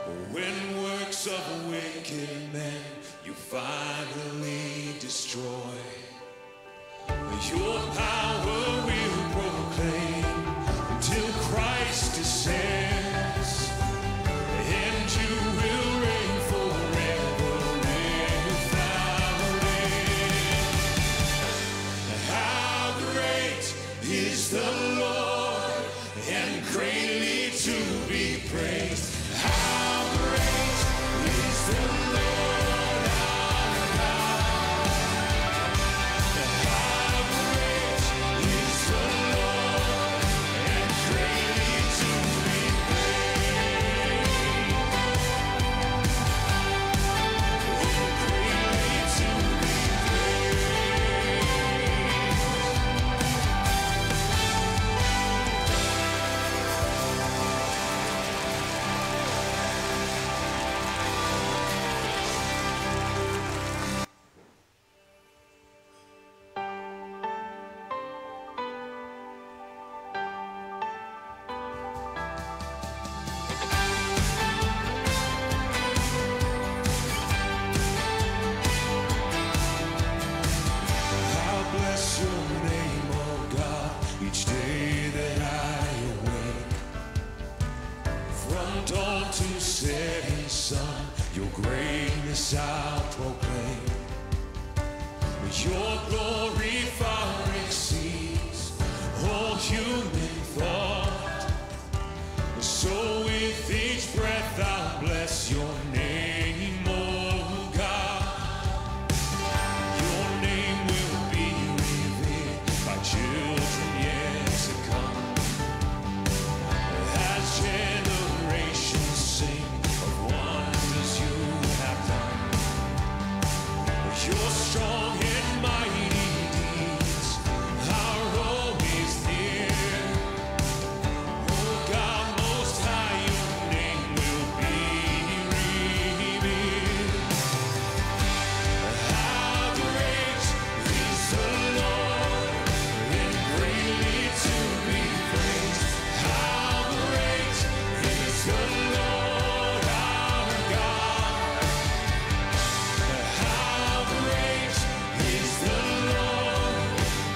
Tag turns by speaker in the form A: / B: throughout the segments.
A: When works of wicked men you finally destroy, your power will proclaim until Christ descends, and you will reign forever without end. How great is the Lord, and greatly to be praised. How great is the Lord our God. How great is the Lord, and greatly to be praised. Greatly to be praised. I'll bless your name, oh God, each day that I awake. From dawn to setting sun, your greatness I'll proclaim. Your glory far exceeds all human thought. So with each breath I'll bless your name, oh God. Your name will be revered by children yet to come, as generations sing of wonders you have done. Your strong and mighty deeds are always near. Oh God, most high, your name will be revered. How great is the Lord, and greatly to be praised. How great is the Lord our God. How great is the Lord,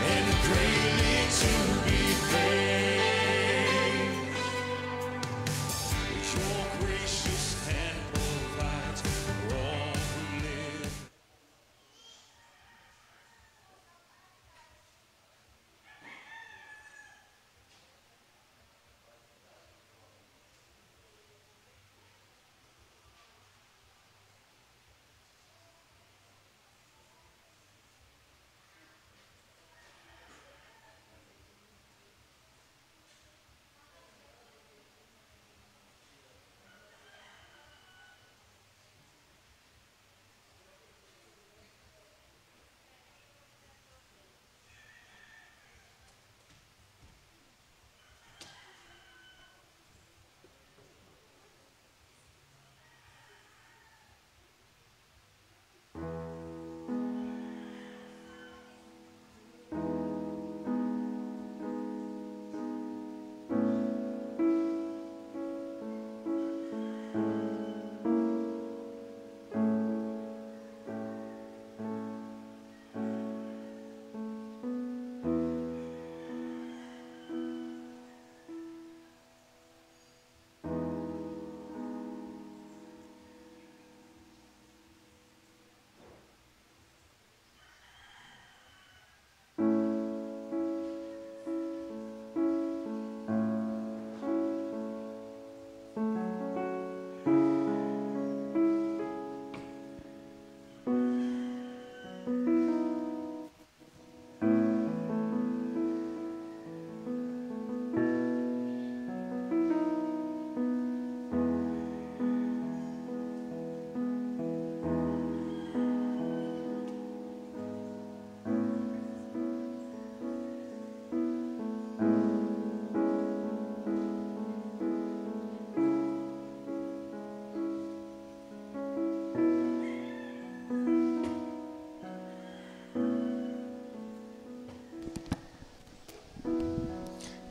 A: and greatly to be praised. Your gracious hand provides for all who live.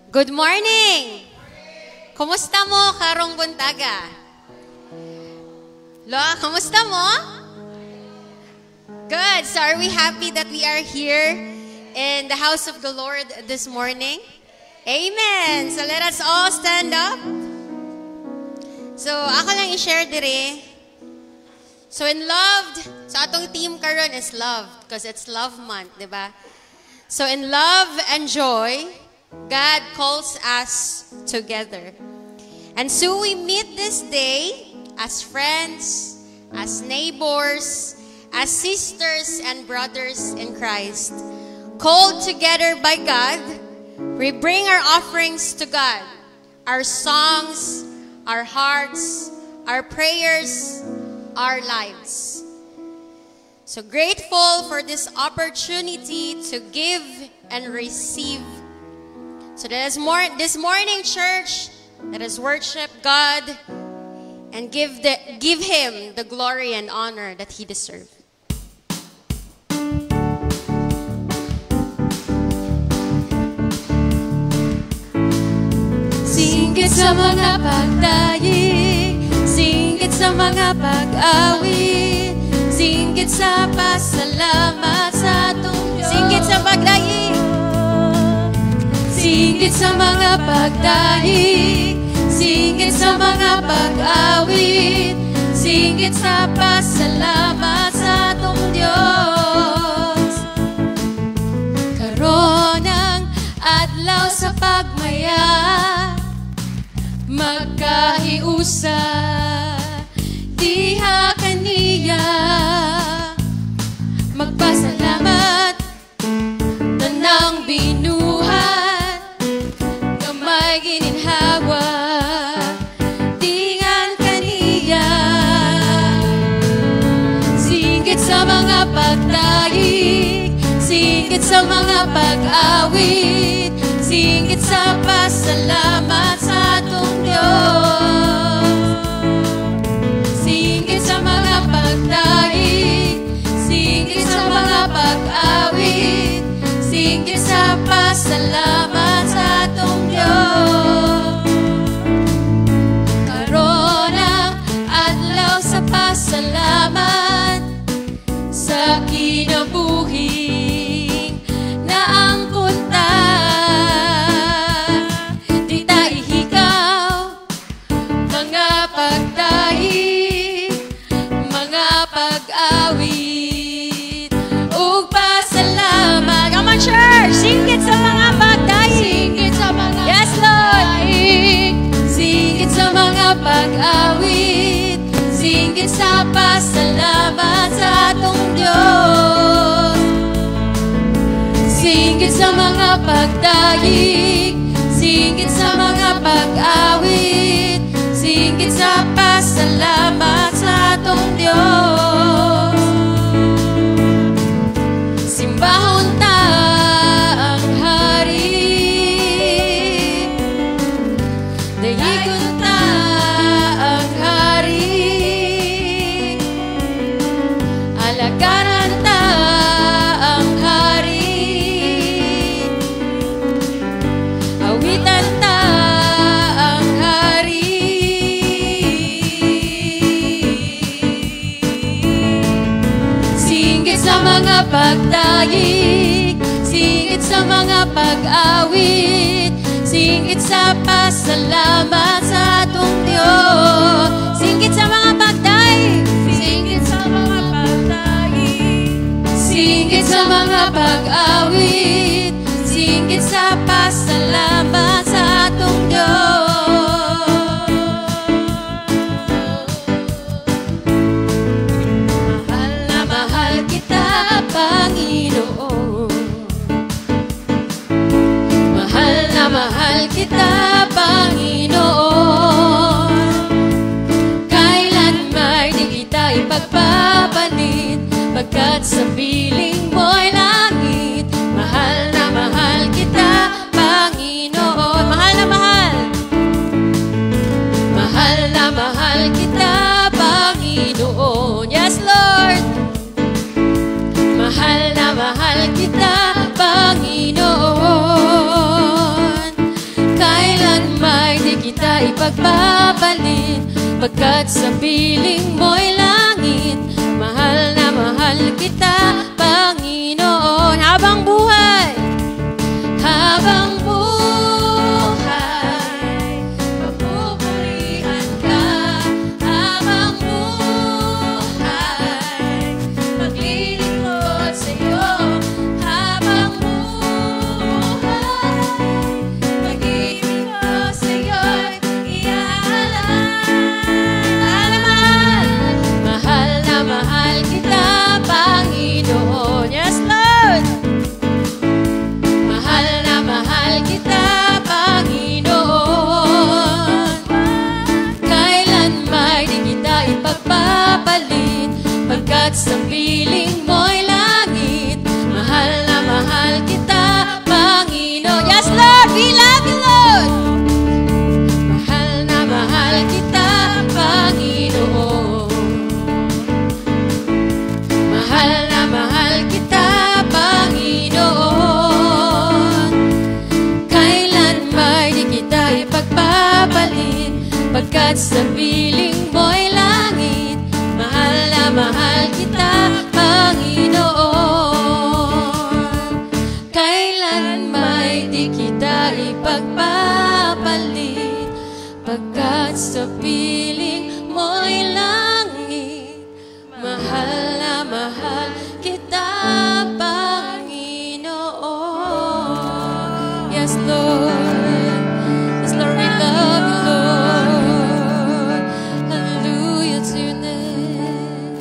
B: Good morning! Kumusta mo karong buntaga? Lo, kamusta mo? Good. So are we happy that we are here in the house of the Lord this morning? Amen. So let us all stand up. So ako lang i-share dire. So in loved, so atong team karon is love because it's love month, di ba? So in love and joy, God calls us together. And so we meet this day as friends, as neighbors, as sisters and brothers in Christ. Called together by God, we bring our offerings to God, our songs, our hearts, our prayers, our lives. So grateful for this opportunity to give and receive. So that is this morning, church, let us worship God and give Him the glory and honor that He deserves.
C: Singgit sa mga pagdaing, singgit sa mga pag-awit, singgit sa pasalamat sa atong Diyos.
B: Singgit sa pagdaing,
C: singgit sa mga pagdaing, singgit sa mga pag-awit, singgit sa pasalamat sa atong Diyos. Karon ang adlaw sa pagmaya, magkahiusa diha kaniya, magpasalamat tanang binuhat, gamay gininhawa tingan kaniya. Singgit sa mga pagdaig, singgit sa mga pag-awit, singgit sa pasalamat sa atong Diyos. Singgit sa mga pagdaig, singgit sa mga pag-awit, singgit sa pasalamat sa atong Diyos. Karon ang adlaw sa pasalamat, sa kinabuhing naangkon ta. Di ta ihikaw mga pagdaig, mga pag-awit ug pasalamat.
B: come on church, singgit sa mga pagdaing.
C: Singgit sa mga
B: Yes, Lord.
C: pagdaig, singgit sa mga pag-awit, singgit sa pasalamat sa atong Diyos. Singgit sa mga pagdaig, singgit sa mga pag-awit, singgit sa pasalamat sa atong Diyos. Simbahon ta ang hari, dayigon ta ang hari, alagaran ta ang hari, awitan ta ang hari. Singgit sa mga pagdaig, singgit sa mga pag-awit, singgit sa pasalamat sa atong Diyos.
B: Singgit sa mga pagdaing,
C: Singgit sa mga pagdaig, singgit sa mga pag-awit, singgit sa pasalamat sa atong Diyos. Mahal na mahal kita, Panginoon. Mahal na mahal kita, Panginoon. Kailan may di kita ipagpapalit, pagkat sa piling mo'y langit. Mahal na mahal kita, Panginoon.
B: mahal na mahal.
C: Mahal na mahal kita, Panginoon. Yes, Lord. Mahal na mahal kita, Panginoon. Kailan may di kita ipagpapalit, pagkat sa piling mo'y langit. Pagkat sa piling mo'y langit, mahal na mahal kita, Panginoon. Kailan may di kita ipagpapalit, pagkat sa piling mo'y langit, mahal na mahal kita, Panginoon. Yes, Lord. Yes, Lord, we love you, Lord. Hallelujah to your name.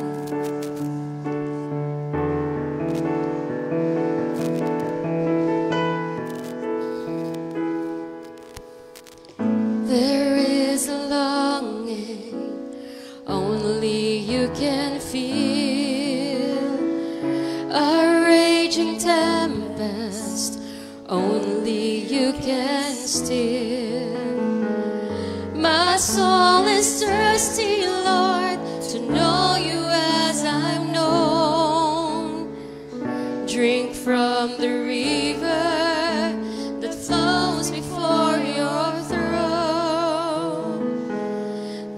C: There is a longing only you can feel, a raging tempest only you can still. My soul is thirsty, Lord, to know you as I'm known. Drink from the river that flows before your throne.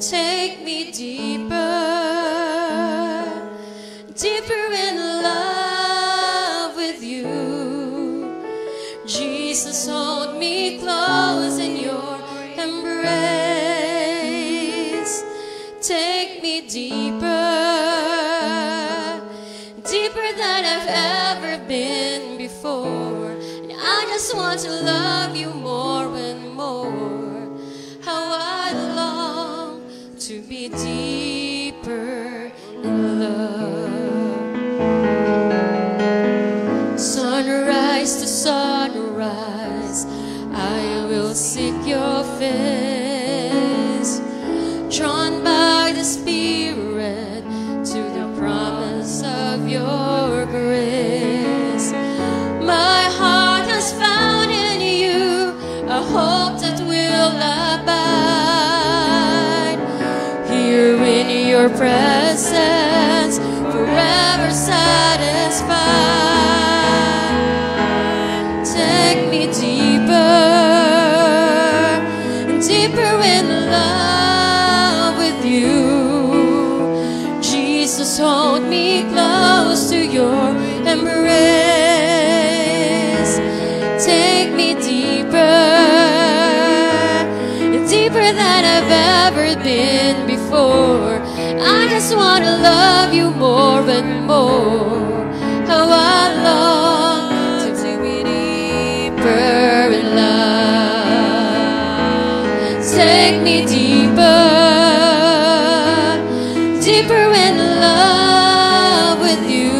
C: Take me deeper, deeper in love with you. Jesus, hold me close in your embrace. Take me deeper, deeper than I've ever been before. And I just want to love you more and more. How I long to be deeper in love. Sunrise to sunrise, I will seek your face. Drawn by the Spirit to the promise of your grace. My heart has found in you a hope that will abide. Here in your presence, forever satisfied. Take me deeper, deeper in love with you. Jesus, hold me close to your embrace. Take me deeper, deeper than I've ever been before. I just want to love you more and more. How I long to be deeper in love. Take me deeper, deeper in love with you.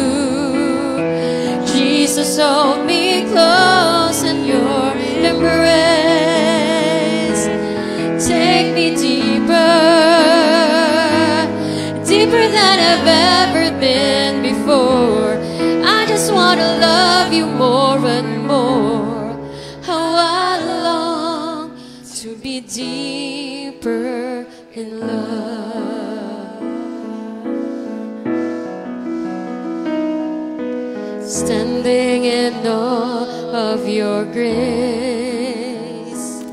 C: Jesus, hold me close in your embrace. Take me deeper, deeper than I've ever been before. I just want to love you more and more. How I long to be deeper in love. Standing in awe of your grace,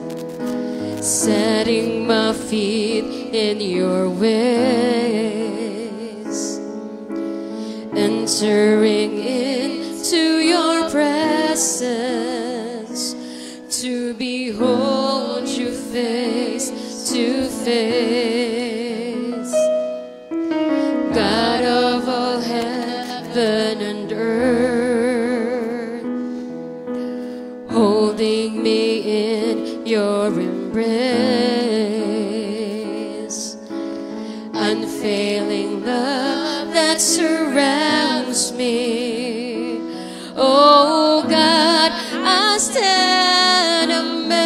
C: setting my feet in your ways, entering into your presence, to behold you face to face. God of all heaven and earth, holding me in your embrace, unfailing love that surrounds me. Oh God, I stand amazed.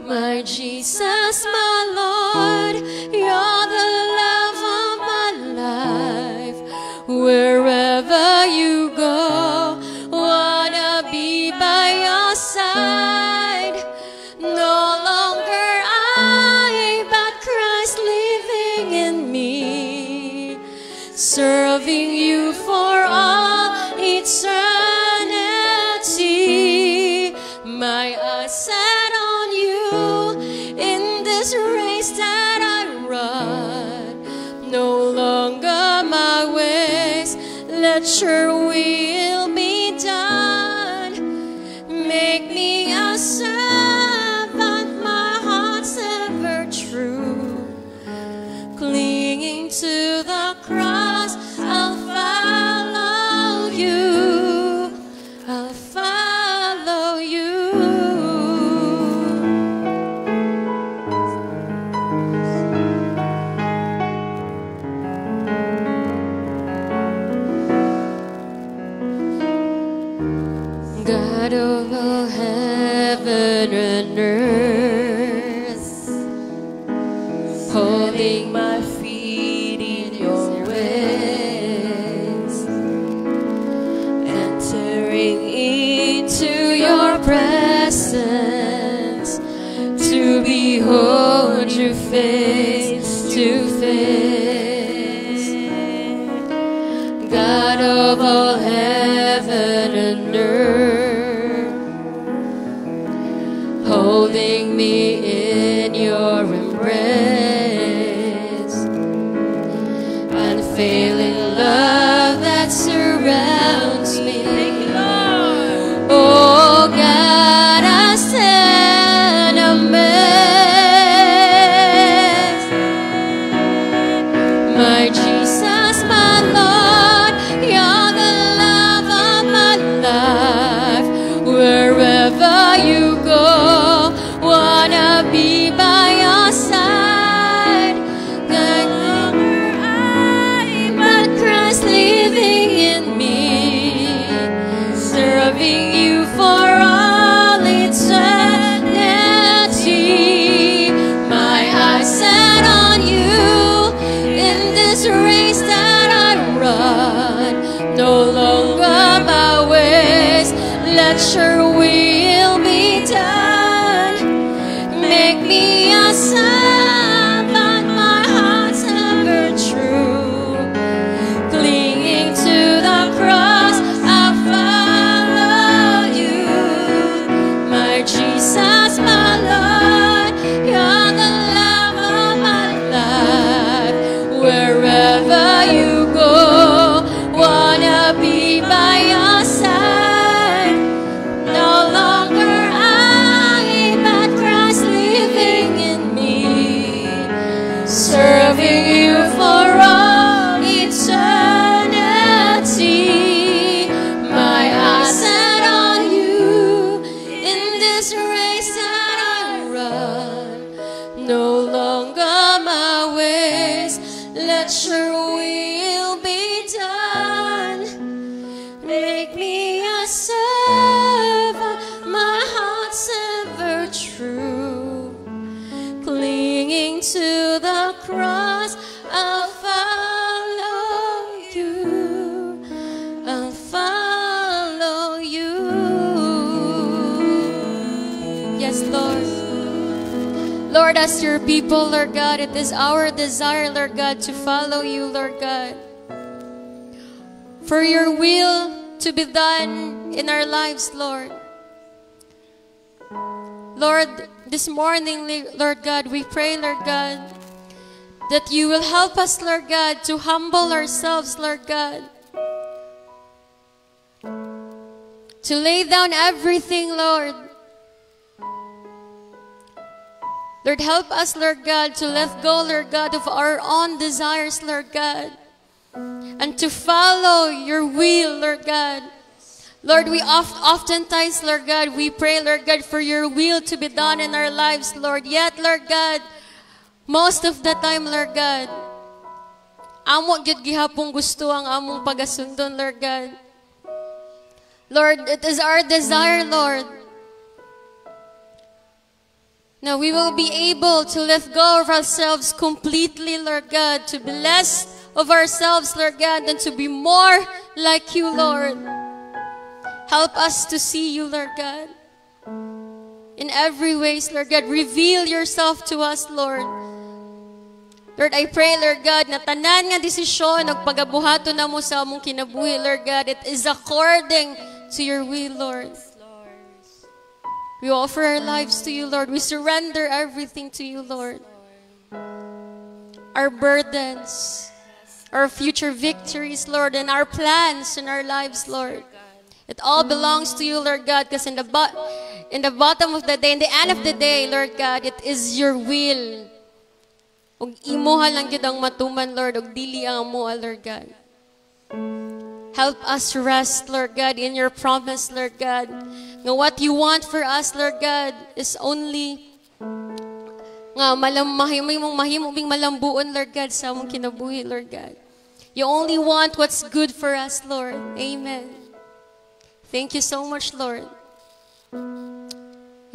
C: My Jesus, my Lord, you're the love of my life. Wherever you go, wanna be by your side. No longer I, but Christ living in me, serving you for all eternity. My eyes this race that I run, no longer my ways, let your will be done. Make me a servant, my heart's ever true, clinging to the cross, I'll follow you, I'll follow you. God of all heaven and earth, holding my feet in your ways, entering into your presence, to behold you face to face. God of all heaven and earth, holding me in your embrace, unfailing love that surrounds me. Oh God, I stand amazed. My Jesus, my Lord, you're the love of my life. Wherever you go, wanna be by your side. God, I, but Christ living in me, serving you for all eternity. My eyes set on you in this race that I run, no longer my ways, let your will be done. Make me a servant, my heart's ever true, clinging to the cross, I'll follow you. My Jesus, my Lord, you're the love of my life. Wherever you go, wanna be by your side. No longer I, but Christ living in me, serving you for all eternity. My eyes set on you in this race that I run, no longer my ways, let your will be done. Make me a servant, my heart's ever true, clinging to the cross, I'll follow you, I'll follow you. Yes, Lord. Lord, as your people, Lord God, it is our desire, Lord God, to follow you, Lord God, for your will to be done in our lives, Lord. Lord, this morning, Lord God, we pray, Lord God, that you will help us, Lord God, to humble ourselves, Lord God, to lay down everything, Lord. Lord, help us, Lord God, to let go, Lord God, of our own desires, Lord God, and to follow your will, Lord God. Lord, we oftentimes, Lord God, we pray, Lord God, for your will to be done in our lives, Lord. Yet, Lord God, most of the time, Lord God, amo gyud gihapon gusto ang among pagasundon, Lord God. Lord, it is our desire, Lord, now we will be able to let go of ourselves completely, Lord God, to be less of ourselves, Lord God, and to be more like you, Lord. Help us to see you, Lord God, in every ways, Lord God. Reveal yourself to us, Lord. Lord, I pray, Lord God, na tanan nga desisyon ug pagabuhaton namo sa among kinabuhi, Lord God, it is according to your will, Lord. We offer our lives to you, Lord. We surrender everything to you, Lord. Our burdens, our future victories, Lord, and our plans in our lives, Lord. It all belongs to you, Lord God, because in the bottom of the day, in the end of the day, Lord God, it is your will. Og imuha lang yun ang matuman, Lord, og dili ang amuha, Lord God. Help us rest, Lord God, in your promise, Lord God. Nga what you want for us, Lord God, is only nga mahimong malambuon, Lord God, sa among kinabuhi, Lord God. You only want what's good for us, Lord. Amen. Thank you so much, Lord.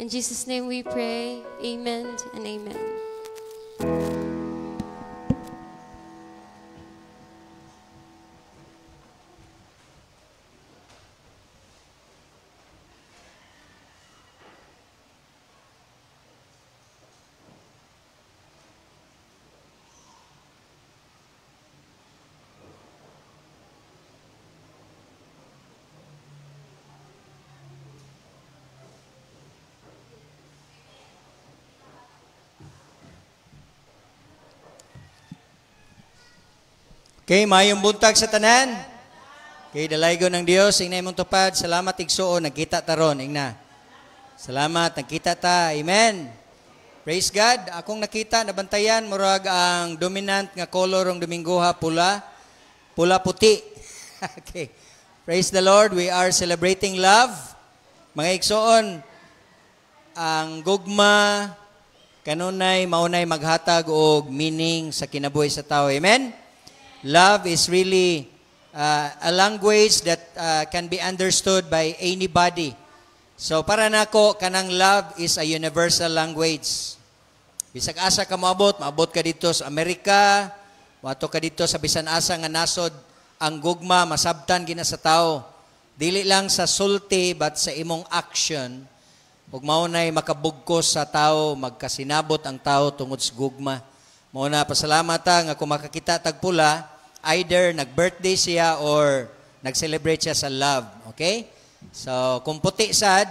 C: In Jesus' name we pray. Amen and amen.
D: Okay, mayong buntag sa tanan. Okay, dalaygo ng Dios, ingna imong tupad. Salamat igsuon, nagkita taron, ingna. Salamat, nagkita ta. Amen. Praise God. Akong nakita, nabantayan, murag ang dominant nga color ng Domingoha, pula. Pula puti. Okay. Praise the Lord. We are celebrating love. Mga igsuon, ang gugma, kanunay, maunay maghatag og meaning sa kinabuhi sa tao. Amen. Love is really a language that can be understood by anybody. So para nako kanang love is a universal language. Bisag asa ka maabot ka dito sa Amerika, wato ka dito sa bisan asa nga nasod ang gugma masabtan gina sa tao. Dili lang sa sulti but sa imong action. Ug mao nay makabugkos sa tao, magkasinabot ang tao tungod sa gugma. Mao na pasalamat nga kung makakita tagpula, either nag-birthday siya or nag-celebrate siya sa love. Okay? So, kung puti sad,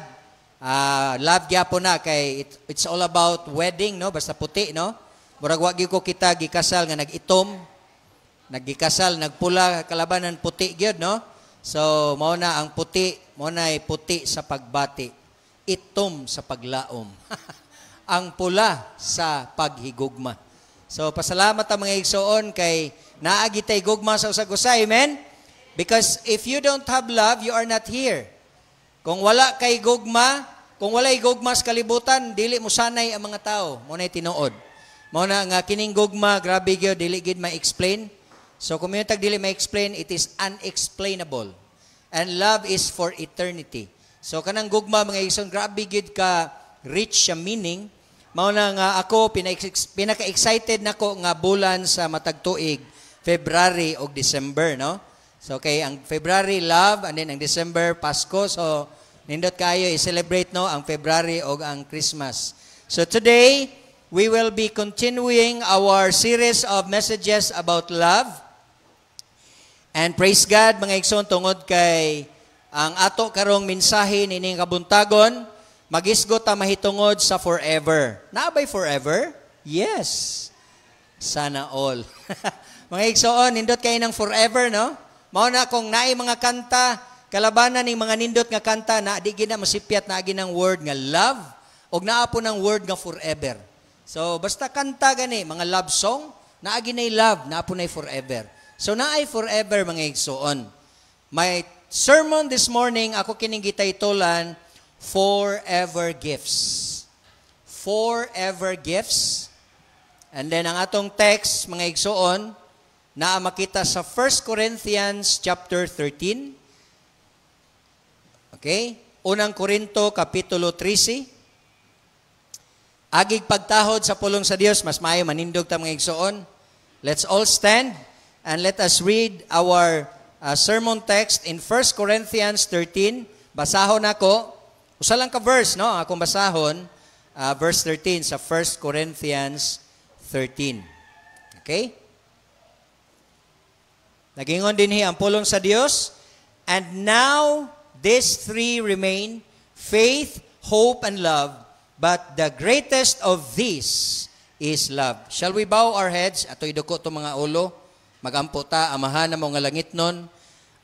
D: love gyapon na kay it's all about wedding, no? Basta puti, no? Murag wa gyud ko kita gikasal nga nag-itom, naggikasal, nagpula, kalabanan puti gyud, no? So, mao na ang puti, mao na puti sa pagbati, itom sa paglaom. Ang pula sa paghigugma. So, pasalamat ang mga igsoon kay naagi tay gugma sa usag-usay, amen? Because if you don't have love, you are not here. Kung wala kay gugma, kung walay gugma sa kalibutan, dili mo sanay ang mga tao. Mo na tinuod. Mo na nga kining gugma, grabe gyud dili gid ma-explain. So kung may tag dili ma-explain, it is unexplainable. And love is for eternity. So kanang gugma mga igsoon, grabe gyud ka rich sa meaning. Mao na nga ako pinaka-excited nako nga bulan sa matag tuig, February o December, no? So okay, ang February love and then ang December Pasko. So nindot kayo i-celebrate no ang February o ang Christmas. So today we will be continuing our series of messages about love. And praise God mga igsoon tungod kay ang ato karong mensahe nining kabuntagon magisgot ta mahitungod sa forever. Naabay forever? Yes. Sana all. Mga igsoon, nindot kayo ng forever, no? Mao na kung naay mga kanta, kalabanan ng mga nindot nga kanta, na di gina masipyat na agi ng word nga love, o naapo ng word nga forever. So, basta kanta gani, mga love song, naagi na love, naapo na forever. So, naay forever, mga igsoon. My sermon this morning, ako kining gitaytolan, Forever Gifts. Forever Gifts. And then ang atong text, mga igsoon, na makita sa 1 Corinthians chapter 13. Okay? Unang Korinto, kapitulo 13. Agig pagtahod sa pulong sa Dios, mas maayo manindog ta mga igsoon. Let's all stand and let us read our sermon text in 1 Corinthians 13. Basahon ako. Usa lang ka verse, no? Akong basahon, verse 13 sa 1 Corinthians 13. Okay? Nagingon din ang pulong sa Dios. And now, these three remain, faith, hope, and love, but the greatest of these is love. Shall we bow our heads? Ato iduko to mga ulo. Magampo ta, amahan na mo nga langit nun.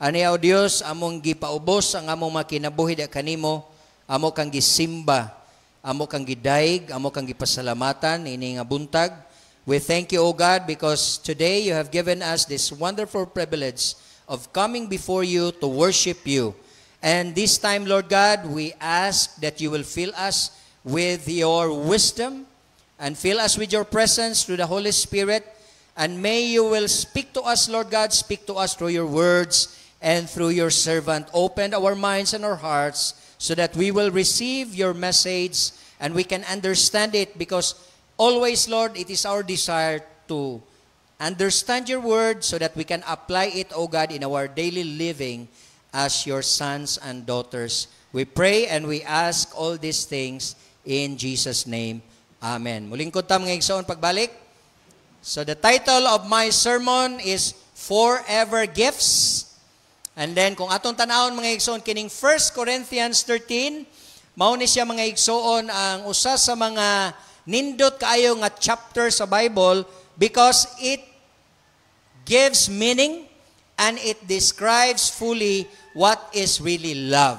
D: Ani o Dios, among gipaubos ang among makinabuhi da kanimo, amo kang gisimba, amo kang gidaig, amo kang gipasalamatan, ini nga buntag. We thank you, O God, because today you have given us this wonderful privilege of coming before you to worship you. And this time, Lord God, we ask that you will fill us with your wisdom and fill us with your presence through the Holy Spirit. And may you will speak to us, Lord God, speak to us through your words and through your servant. Open our minds and our hearts so that we will receive your message and we can understand it, because always, Lord, it is our desire to understand your word so that we can apply it, O God, in our daily living as your sons and daughters. We pray and we ask all these things in Jesus' name. Amen. Muling ko tam nga igsoon pagbalik. So the title of my sermon is Forever Gifts. And then kung atong tanawon mga igsoon kining 1 Corinthians 13, mao ni siya mga igsoon ang usa sa mga nindot kaayo nga chapter sa Bible, because it gives meaning and it describes fully what is really love.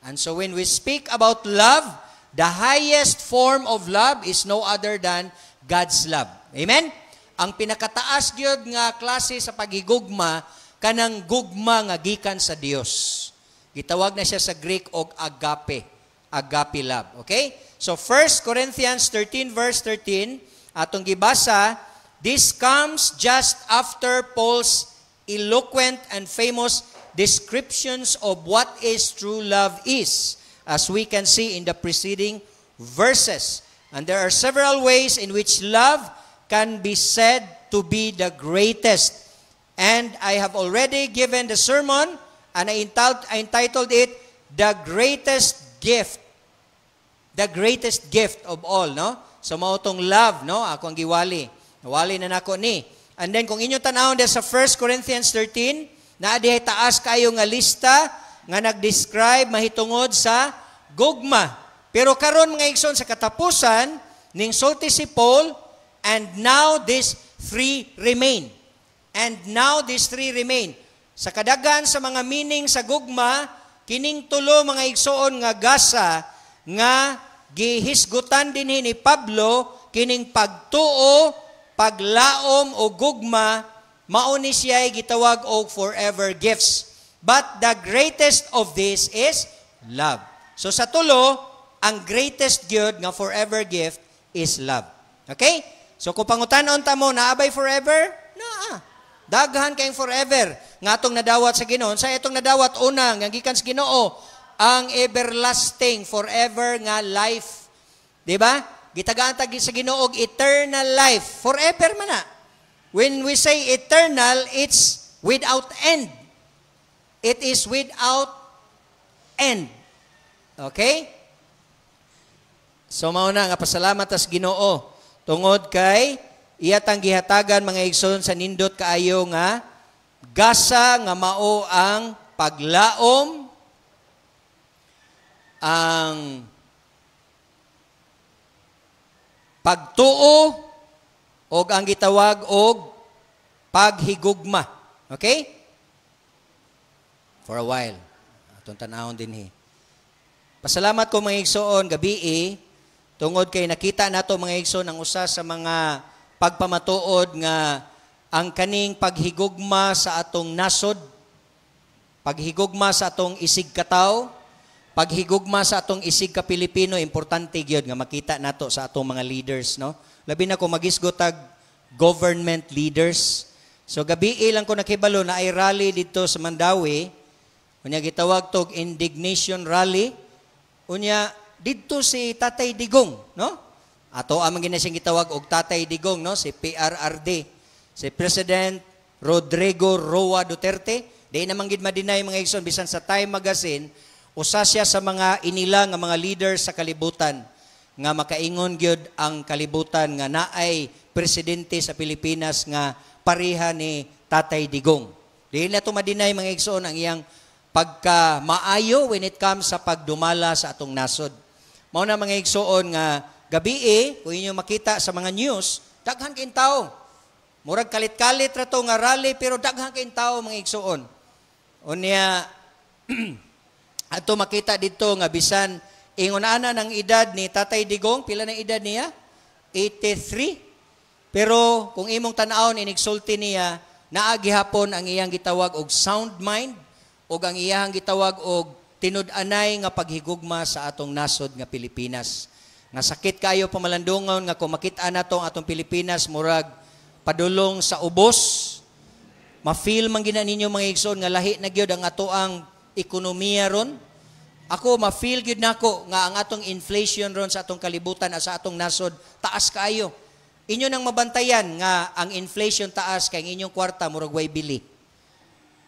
D: And so when we speak about love, the highest form of love is no other than God's love. Amen? Ang pinakataas gyud nga klase sa paghigugma kanang gugma nga gikan sa Dios. Gitawag na siya sa Greek og agape, agape love. Okay? So 1 Corinthians 13 verse 13, atong gibasa, this comes just after Paul's eloquent and famous descriptions of what is true love is, as we can see in the preceding verses. And there are several ways in which love can be said to be the greatest. And I have already given the sermon, and I entitled it, The Greatest Gift. The greatest gift of all, no? So mao tong love, no? Ako ang giwali. Nawali na nako ni. And then kung inyo tanawon sa 1 Corinthians 13, naa dihay taas kayo nga lista nga nag-describe mahitungod sa gugma. Pero karon mga igsoon sa katapusan ning sulti si Paul, and now these three remain. And now these three remain. Sa kadagan sa mga meaning sa gugma, kining tulo mga igsoon nga gasa nga gihisgutan dinhi ni Pablo, kining pagtuo, paglaom o gugma, mao ni siya gitawag og forever gifts. But the greatest of this is love. So sa tulo, ang greatest gyud nga forever gift is love. Okay? So kung pangutanon ta mo, naabay forever? Naa. Daghan kayong forever. Nga atong nadawat sa Ginoo. Sa itong nadawat unang, nga gikan sa Ginoo, ang everlasting, forever nga life. Diba? Gitagaan ta sa Ginoo og eternal life. Forever man na. When we say eternal, it's without end. It is without end. Okay? So mauna nga pasalamat sa Ginoo tungod kay iyatang gihatagan mga igsoon sa nindot kaayo nga gasa nga mao ang paglaom, ang pagtuo, o ang gitawag og paghigugma. Okay? For a while. Atong tanawon dinhi. Pasalamat ko mga igsoon gabi tungod kay nakita nato mga igsoon ang usa sa mga pagpamatuod nga ang kaning paghigugma sa atong nasod, paghigugma sa atong isig kataw, paghigugma sa atong isig ka Pilipino, importante gyud nga makita nato sa atong mga leaders, no? Labi na ko magisgotag government leaders. So gabi lang ko nakibalo na ay rally dito sa Mandawi. Unya gitawag tog indignation rally. Unya didto si Tatay Digong, no? Ato amang ginasing gitawag og Tatay Digong, no? Si PRRD, si President Rodrigo Roa Duterte. Di naman gid madinay mga igsoon bisan sa Time Magazine, usa siya sa mga inila nga mga leaders sa kalibutan nga makaingon gyud ang kalibutan nga naay presidente sa Pilipinas nga pareha ni Tatay Digong. Di na to madinay mga igsoon ang iyang pagka maayo when it comes sa pagdumala sa atong nasod. Mao na mga igsoon nga gabi kung inyo makita sa mga news, daghan kayong tao. Murag kalit-kalit ra to nga rally pero daghan kayong tao mga igsoon. Unya ato makita dito nga bisan ingon ana ng edad ni Tatay Digong, pila na edad niya? 83. Pero kung imong tan-awon inigsulti niya, naa gihapon ang iyang gitawag og sound mind ug ang iyang gitawag og tinud-anay nga paghigugma sa atong nasod nga Pilipinas. Nga sakit kayo pamalandungon nga kung makita nato ang atong Pilipinas murag padulong sa ubos. Ma-feel man gina ninyo mga igsoon nga lahi na gyud ang atoang ekonomiya ron. Ako ma-feel gyud nako nga ang atong inflation ron sa atong kalibutan at sa atong nasod taas kayo. Inyo nang mabantayan nga ang inflation taas kay inyong kwarta murag way bili.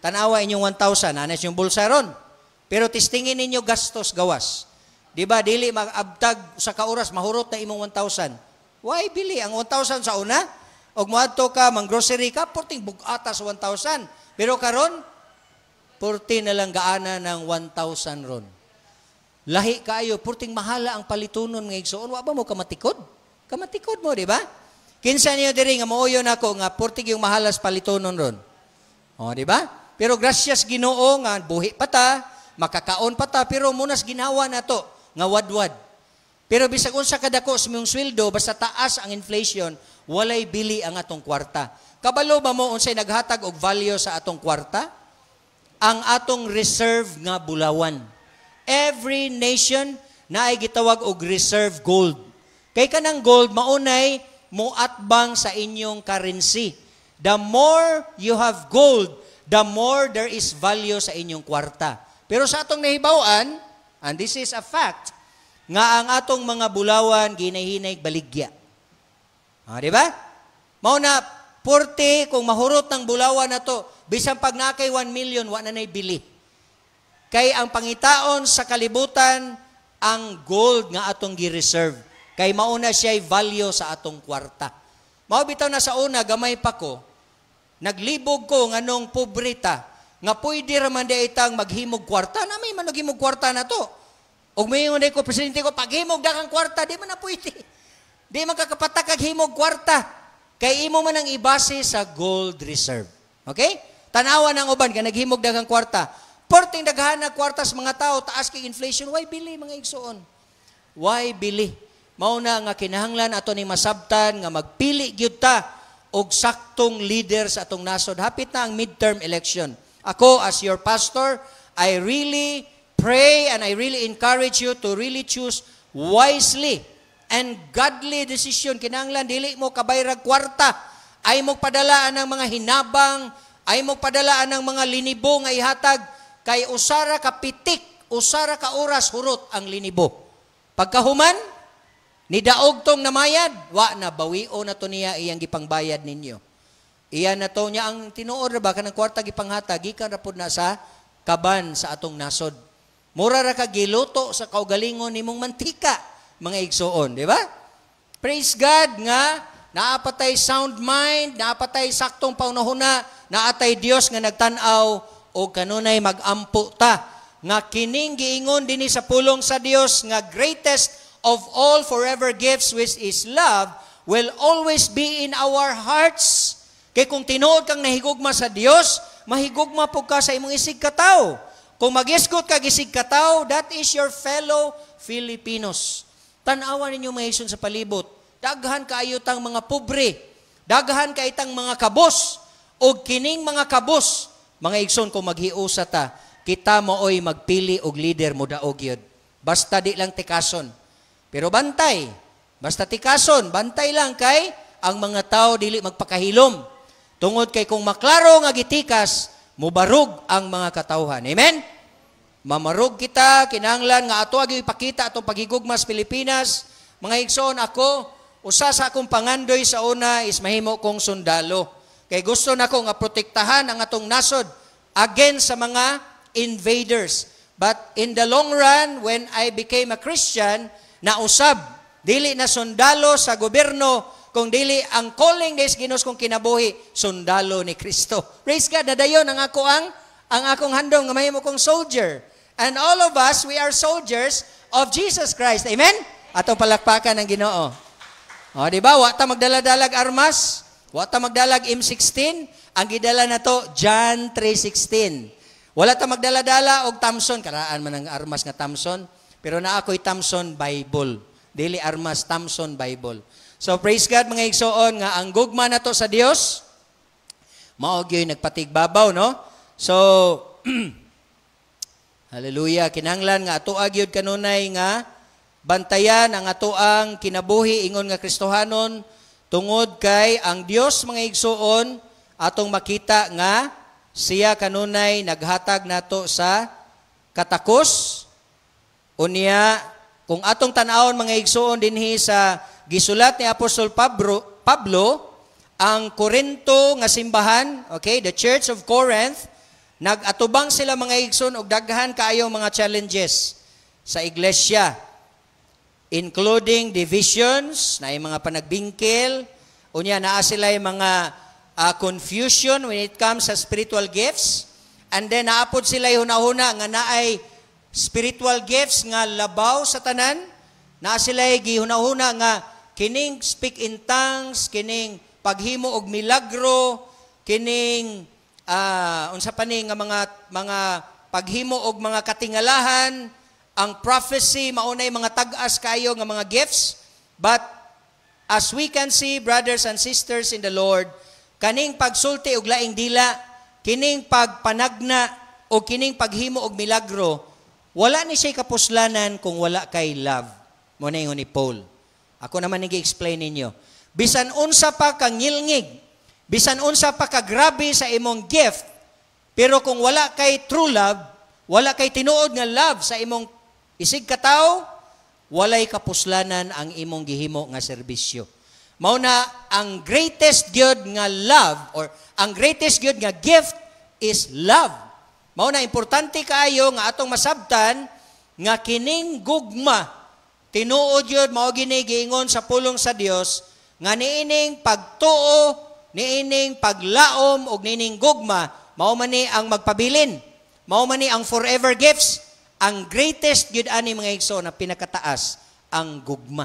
D: Tanawa inyong 1,000 anas yung bulsa ron. Pero tistingin ninyo gastos gawas. Di ba, dili mag-abtag sa kauras, mahurot na imong 1,000. Why bili? Ang 1,000 sa una, og moadto ka, mang-grocery ka, porting bugata sa 1,000. Pero karon, 40 na lang gaana ng 1,000 ron. Lahi kayo, porting mahala ang palitunon ng igsoon. Wa ba mo kamatikod? Kamatikod mo, di ba? Kinsa niyo diri nga mauyon ako nga porting yung mahalas palitunon ron. O, di ba? Pero gracias Ginoo nga buhi pa ta, makakaon pa ta, pero munas ginawa na to, nga wadwad. Pero bisag unsa kadako sa mong sweldo, basta taas ang inflation, walay bili ang atong kwarta. Kabalo ba mo unsay naghatag og value sa atong kwarta? Ang atong reserve nga bulawan. Every nation na ay gitawag og reserve gold. Kay kanang gold, maunay muatbang sa inyong currency. The more you have gold, the more there is value sa inyong kwarta. Pero sa atong nahibawan, and this is a fact, nga ang atong mga bulawan ginahinay baligya. Di ba? Mao na 40 kung mahurot ng bulawan na to, bisan pag nakay 1 million, wa na bili. Kay ang pangitaon sa kalibutan, ang gold nga atong gi-reserve. Kay mauna siya value sa atong kwarta. Mao bitaw na sa una, gamay pa ko, naglibog ko nganong pobreta, nga pwede raman di itang maghimog kwarta, na may maghimog kwarta na to. Og may ingon ko, presidente ko, paghimog na kang kwarta, di man na pwede. Di man kakapatak kaghimog kwarta. Kay imo man ang ibase sa gold reserve. Okay? Tanawa ng uban, ka naghimog na kang kwarta. Porting daghan na kwarta sa mga tao, taas kay inflation, why bili mga igsoon? Why bili? Mao na nga kinahanglan ato ni masabtan nga magpili gyud ta og saktong leader sa atong nasod. Hapit na ang midterm election. Ako, as your pastor, I really pray and I really encourage you to really choose wisely and godly decision. Kinahanglan, dili mo kabayrag kwarta. Ay mo padalaan ng mga hinabang, ay mo padalaan ng mga linibo nga ihatag, kay usara ka pitik, usara ka oras, hurot ang linibo. Pagkahuman, ni daog tong namayad, wa na, bawio na to niya iyang gipangbayad ninyo. Iyan na to niya ang tinuod ba kanang kwarta gipanghatag gikan ra pud na sa kaban sa atong nasod. Mura ra ka giluto sa kaugalingon nimong mantika, mga igsoon, di ba? Praise God nga naapatay sound mind, naapatay saktong paunahuna, naatay Dios nga nagtan-aw o kanunay magampo ta. Nga kining giingon dinhi sa pulong sa Dios nga greatest of all forever gifts which is love will always be in our hearts. Kay kung tinuod kang nahigugma sa Dios, mahigugma po ka sa imong isig kataw. Kung mag-isgot ka gisig kataw, that is your fellow Filipinos. Tanawa ninyo mga igsoon sa palibot, daghan kaayo tang mga pobre, daghan kay tang mga kabos, o kining mga kabos, mga igsoon kung maghiusa ta, kita mo oy magpili og leader mo daog yun. Basta di lang tikason. Pero bantay, basta tikason, bantay lang kay ang mga tao dili magpakahilom. Tungod kay kung maklaro nga gitikas, mubarog ang mga katawhan. Amen? Mamarog kita, kinahanglan nga ato agi ipakita atong paghigugma sa Pilipinas. Mga igsoon, ako, usa sa akong pangandoy sa una is mahimo kong sundalo. Kay gusto nako nga protektahan ang atong nasod against sa mga invaders. But in the long run, when I became a Christian, nausab, dili na sundalo sa gobyerno, kung dili ang calling des Ginos kong kinabuhi, sundalo ni Kristo. Praise God, nadayon ang akong handong nga mahimo kong soldier. And all of us, we are soldiers of Jesus Christ. Amen? Atong palakpakan ng Ginoo. O, di ba? Wa ta magdala-dalag armas, wa ta magdalag M16, ang gidala na to, John 3:16. Wala ta magdala-dala og Thompson, karaan man ang armas nga Thompson, pero na ako'y Thompson Bible. Dili armas, Thompson Bible. So praise God mga igsoon nga ang gugma na to sa Dios, mao gyud nagpatigbabaw, no? So hallelujah, kinahanglan nga ato gyud kanunay nga bantayan ang atoang kinabuhi ingon nga Kristohanon tungod kay ang Dios mga igsoon atong makita nga siya kanunay naghatag nato sa katakos. Unya kung atong tan-awon mga igsoon dinhi sa gisulat ni Apostol Pablo ang Corinto nga simbahan, okay, the Church of Corinth, nag-atubang sila mga igsoon og daghan kaayo mga challenges sa iglesia, including divisions, na mga panagbingkil, unya naa sila mga confusion when it comes sa spiritual gifts, and then naapod sila hunahuna nga naay spiritual gifts nga labaw sa tanan, naa sila gihunahuna nga kining speak in tongues, kining paghimo og milagro, kining unsa pa ni nga mga paghimo og mga katingalahan, ang prophecy maunay mga tag-as kayo nga mga gifts. But as we can see, brothers and sisters in the Lord, kaning pagsulti og laing dila, kining pagpanagna o kining paghimo og milagro, wala ni siya kapuslanan kung wala kay love. Mo na ingon ni Paul. Ako naman nigi-explain ninyo. Bisan unsa pa ka ngilngig, bisan unsa pa ka grabe sa imong gift, pero kung wala kay true love, wala kay tinuod nga love sa imong isig katawo, walay kapuslanan ang imong gihimo nga serbisyo. Mao na ang greatest gyud nga love or ang greatest gyud nga gift is love. Mao na importante kaayo nga atong masabtan nga kining gugma tinuod gyud mao gini giingon sa pulong sa Dios nga niining pagtuo, niining paglaom ug niining gugma mao man ni ang magpabilin. Mao man ni ang forever gifts. Ang greatest gyud ani mga igsoon na pinakataas ang gugma.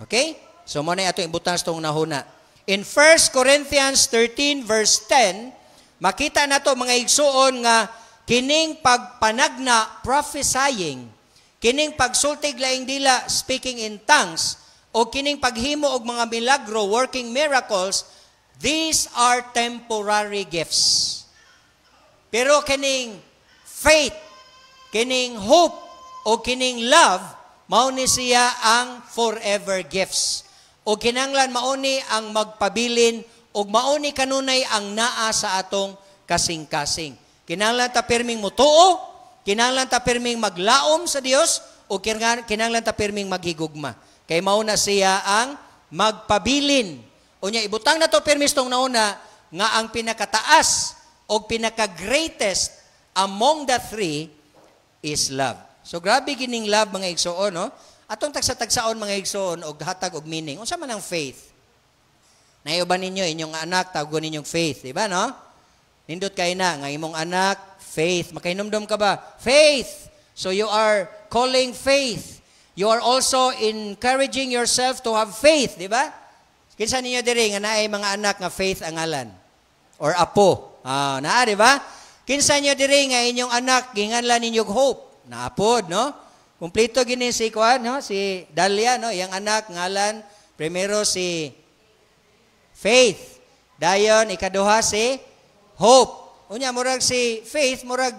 D: Okay? So mo na ato imbutan sa tong nahuna. In 1 Corinthians 13 verse 10, makita nato mga igsoon nga kining pagpanagna prophesying, kining pagsultig laing dila speaking in tongues, o kining paghimo og mga milagro working miracles, these are temporary gifts. Pero kining faith, kining hope o kining love, mao ni siya ang forever gifts. O kinanglan mao ni ang magpabilin o mao ni kanunay ang naa sa atong kasing-kasing. Kinanglan ta perming mutuo, kinanglan ta perming maglaom sa Dios, o kinanglan ta perming maghigugma. Kay mao na siya ang magpabilin. Unya ibutang na to permis tong nauna nga ang pinakataas o pinaka-greatest among the three is love. So grabe gining love mga igsoon, no? Atong tagsa-tagsaon mga igsoon og hatag og meaning. Unsa man ang faith? Naiuban ninyo inyong anak tagon ninyong faith, di ba, no? Nindot kay na nga imong anak faith. Makainomdom ka ba? Faith. So you are calling faith. You are also encouraging yourself to have faith, di ba? Kinsa ninyo diri nga naay mga anak nga faith ang ngalan or apo? Naa, di ba? Kinsa niyo diri nga inyong anak ginganlan ninyong hope? Naapod, no? Kumpleto gini si Kuan, no? Si Dalia, no? Iyang anak ngalan primero si Faith. Dayon ikaduha si Hope. Unya murag si Faith, murag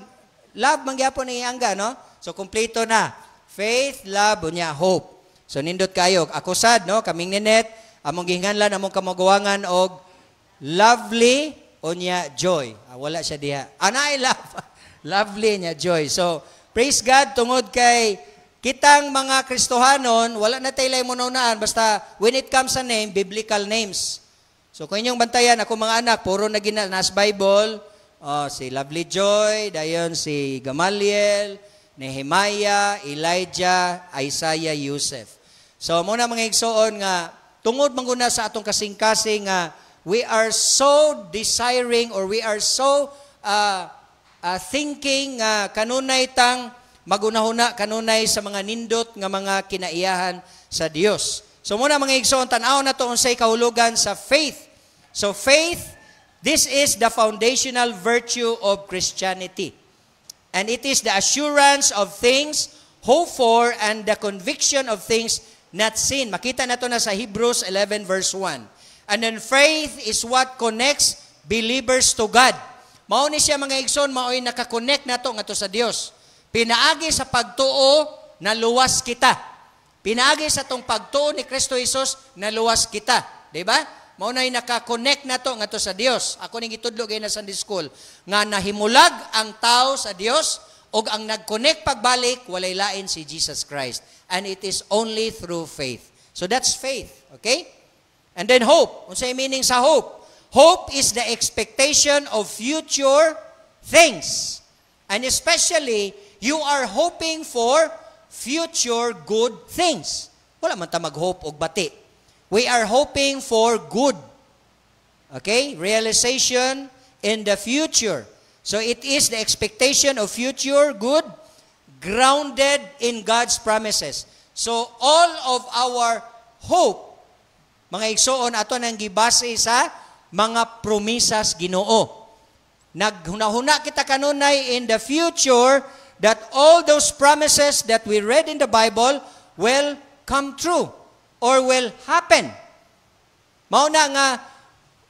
D: love man gyapon ni angga, no? So kumpleto na. Faith, love, unya hope. So nindot kayo. Ako sad, no? Kaming ninet among ginganlan among kamagawangan og lovely unya joy. Wala siya diha. Anay love. Lovely niya joy. So, praise God tungod kay kitang mga Kristohanon, wala na tayo mununaan basta when it comes sa name, biblical names. So, kung inyong bantayan, ako mga anak, puro na nas Bible, si Lovely Joy, dayon si Gamaliel, Nehemiah, Elijah, Isaiah, Yusef. So, muna mga igsoon nga, tungod manguna sa atong kasing-kasing nga, we are so desiring or we are so thinking kanunay tang magunahuna kanunay sa mga nindot nga mga kinaiyahan sa Dios. So muna mga igsoon, tan-aw na to unsay kahulugan sa faith. So faith, this is the foundational virtue of Christianity. And it is the assurance of things hoped for and the conviction of things not seen. Makita na to na sa Hebrews 11 verse 1. And then faith is what connects believers to God. Mao ni siya mga igsoon, mao'y nakakonect na to nga to sa Dios. Pinaagi sa pagtuo na luwas kita. Pinaagi sa tong pagtuo ni Kristo Jesus na luwas kita. Diba? Mao na'y nakakonect na to nga to sa Dios. Ako ning gitudlo gay na Sunday school nga nahimulag ang tao sa Dios og ang nag-connect pagbalik walay lain si Jesus Christ. And it is only through faith. So that's faith, okay? And then hope. Unsay meaning sa hope? Hope is the expectation of future things. And especially, you are hoping for future good things. Wala man ta mag-hope og bati. We are hoping for good. Okay? Realization in the future. So it is the expectation of future good grounded in God's promises. So all of our hope, mga igsoon, ato nang gibase sa mga promisas Ginoo. Naghunahuna kita kanunay in the future that all those promises that we read in the Bible will come true or will happen. Mao na nga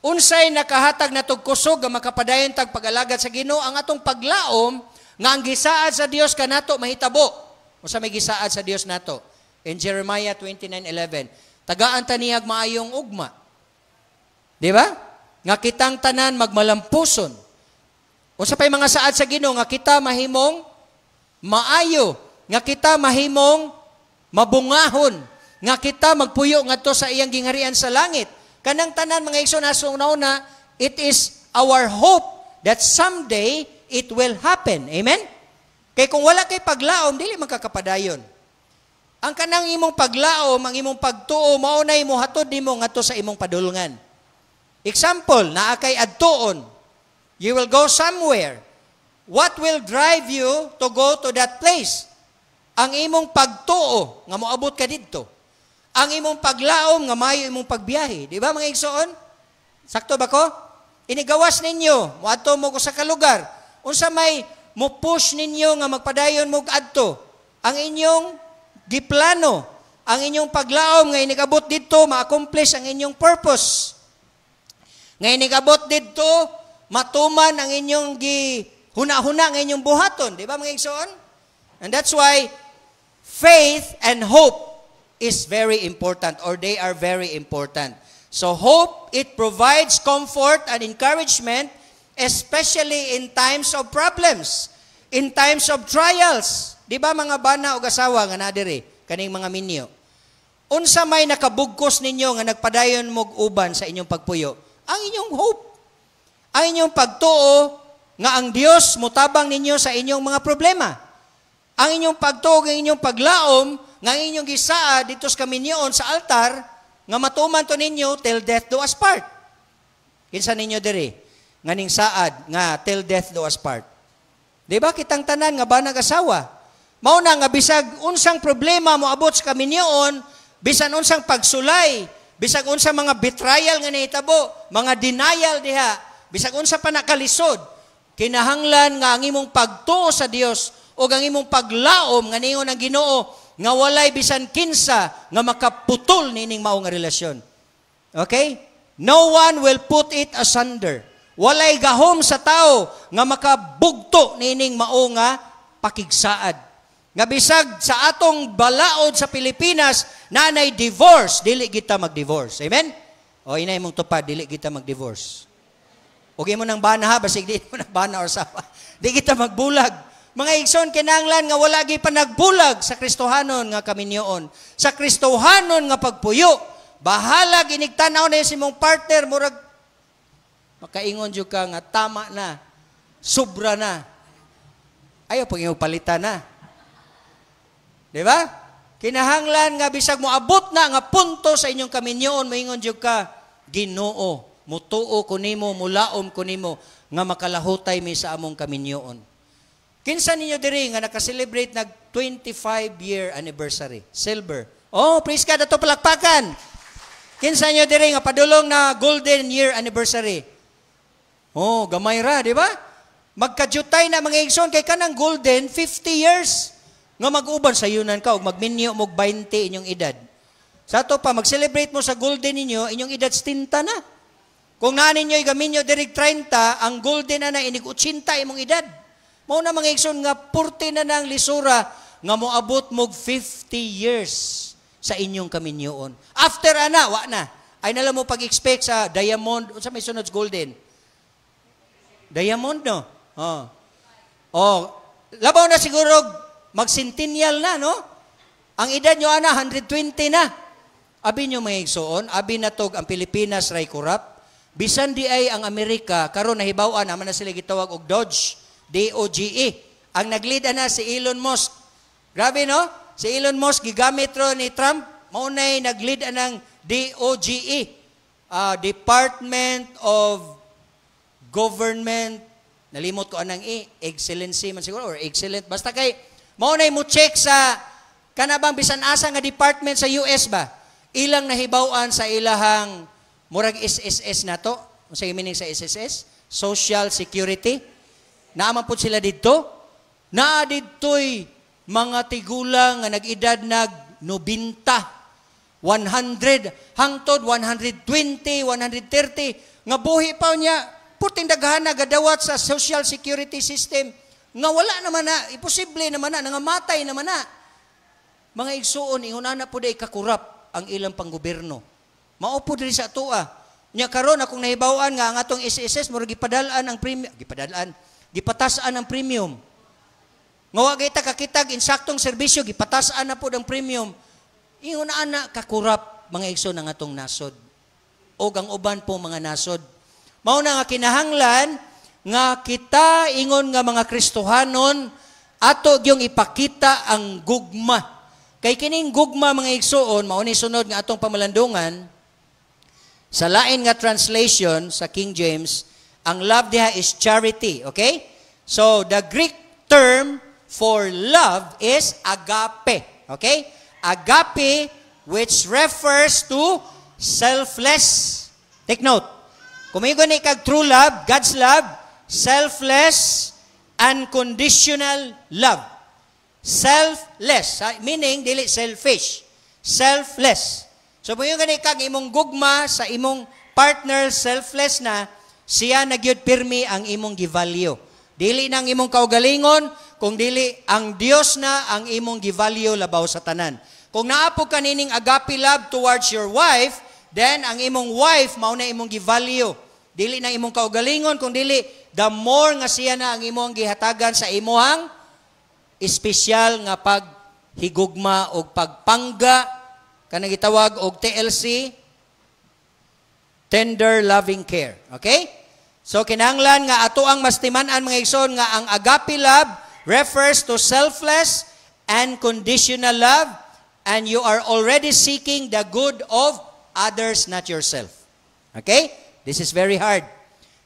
D: unsay nakahatag na tug kusog nga makapadayon tag pag-alagad sa Ginoo ang atong paglaom nga ang gisaad sa Dios kanato mahitabo. Unsa may gisaad sa Dios nato? In Jeremiah 29:11, tagaan ta niyag maayong ugma. Di ba? Nga kitang tanan magmalampuson. Unsa pay mga saad sa Ginoo nga kita mahimong maayo, nga kita mahimong mabungahon, nga kita magpuyo ngadto sa iyang gingharian sa langit. Kanang tanan mga igsoon asong nauna, it is our hope that someday it will happen. Amen? Kay kung wala kay paglaom, dili man kakapadayon. Ang kanang imong paglaom, ang imong pagtuo, mao na imo hatod nimo ngadto sa imong padulngan. Example, naa kay adtuon. You will go somewhere. What will drive you to go to that place? Ang imong pagtuo nga moabot ka didto. Ang imong paglaom nga maayo imong pagbiyahe. Di ba mga igsoon? Sakto ba ko? Inigawas ninyo, moadto mo ko sa kalugar. Unsa may mo push ninyo nga magpadayon mo adto. Ang inyong giplano, ang inyong paglaom nga inigabot didto ma-accomplish ang inyong purpose. Nga inigabot didto matuman ang inyong huna-huna ang inyong buhaton. Di ba mga igsoon? And that's why faith and hope is very important, or they are very important. So hope, it provides comfort and encouragement, especially in times of problems, in times of trials. Di ba mga bana o asawa nga nadiri, kaning mga minyo? Unsa may nakabugkos ninyo nga nagpadayon mog uban sa inyong pagpuyo? Ang inyong hope. Ang inyong pagtuo nga ang Dios mutabang ninyo sa inyong mga problema. Ang inyong pagtuo, ang inyong paglaom, nga ang inyong gisaad dito sa kaminyoon sa altar, nga matuman to ninyo till death do us part. Kinsa ninyo diri? Nga ning saad, nga till death do us part. Di ba kitang tanan nga ba nag-asawa? Mao na nga bisag unsang problema mo abot sa kaminyoon, bisan unsang pagsulay, bisag unsang mga betrayal nga nahitabo, mga denial diha, bisag unsa pa nakalisod, kinahanglan nga ang imong pagtuo sa Dios o ang imong paglaom nga ningon ang Ginoo nga walay bisan kinsa nga makaputol nining mao nga relasyon. Okay? No one will put it asunder. Walay gahom sa tao nga makabugto nining mao nga pakigsaad. Nga bisag sa atong balaod sa Pilipinas nanay divorce, dili kita mag-divorce. Amen? O inay mong tupad, dili kita mag-divorce. Huwag mo nang bana ha, basig di mo nang bana or sapa. Di kita magbulag. Mga igsoon, kinanglan nga wala gi pa nagbulag sa Kristohanon nga kaminyoon. Sa Kristohanon nga pagpuyo. Bahala, ginigtanaw na yung simong partner, murag, makaingon dyo ka nga tama na, sobra na. Ayaw pag iyong palitan na. Di ba? Kinahanglan nga bisag mo abot na nga punto sa inyong kaminyoon, maingon dyo ka, Ginoo, mutuo ko nimo, mulaom ko nimo, nga makalahutay mi sa among kaminyoon. Kinsa ninyo diri nga naka-celebrate nag 25-year anniversary? Silver. Oh, praise God, ato palakpakan. Kinsa ninyo diri nga padulong na golden year anniversary? Oh, gamay ra, di ba? Magkadyutay na mga igsoon kay kanang golden 50 years. Nga mag-uban sa yunan ka og magminyo mo 20 inyong edad. Sa to pa mag-celebrate mo sa golden ninyo, inyong edad 70 na. Kung naa ninyo igaminyo diri 30, ang golden na inig 80 imong edad. Mao na mga igsoon nga 40 na nang lisura nga moabot mo 50 years sa inyong kaminyoon. After ana, wa na. Ay nala mo pag-expect sa diamond, unsa may sunod golden? Diamond, no? Labaw na siguro mag-centennial na, no? Ang edad nyo, ana, 120 na. Abi nyo mga igsoon, abi natog ang Pilipinas ray kurap. Bisan di ay ang Amerika, karon nahibaw-an, naman na sila gitawag og Doge, D-O-G-E. Ang nag-lead na si Elon Musk. Grabe, no? Si Elon Musk, gigamit ro ni Trump, maunay nag-lead ng D-O-G-E. Department of Government, nalimot ko anang excellency man siguro, or excellent. Basta kay, maunay mo check sa, kanabang bisan asa nga department sa US ba? Ilang nahibawan sa ilahang, murag SSS na to. Sa meaning sa SSS? Social Security. Naaman po sila dito. Naa dito'y mga tigulang nga nag-edad nag 90, 100, hangtod 120, 130, nga buhi pa niya, puting daghan na gadawat sa social security system, nga wala naman na, imposible naman na, nangamatay naman na. Mga igsuon, ihunana po day kakurap ang ilang panggoberno. Maupo diri sa atua. Nya karon akong nahibawan nga ang atong SSS murag gipadalaan ang premium, gipatasan ang premium. Nga wa gayta kakitag insaktong serbisyo gipatasan na po ang premium. Ihunana kakurap mga igsoon ng atong nasod. O ang uban po mga nasod. Mao na nga kinahanglan nga kita ingon nga mga Kristohanon ato gyung ipakita ang gugma. Kay kining gugma mga igsoon mao ni sunod nga atong pamalandungan sa lain nga translation sa King James, ang love diha is charity, okay? So the Greek term for love is agape, okay? Agape, which refers to selfless. Take note. Kumigon ni kag true love, God's love, selfless, unconditional love. Selfless, meaning dili selfish. Selfless. So kumigon ni kag imong gugma sa imong partner, selfless na, siya nagyud pirmi ang imong givalue. Dili nang imong kaugalingon, kung dili ang Dios na ang imong givalue labaw sa tanan. Kung naapo ka nining agape love towards your wife, then ang imong wife mao na imong givalue. Dili na imong kaugalingon, kung dili the more nga siya na ang imong gihatagan sa imuhang espesyal nga paghigugma o pagpangga, kanang gitawag og TLC, tender loving care. Okay? So kinahanglan nga ato ang mastiman-an mga igsoon nga ang agape love refers to selfless and conditional love, and you are already seeking the good of others, not yourself. Okay? This is very hard.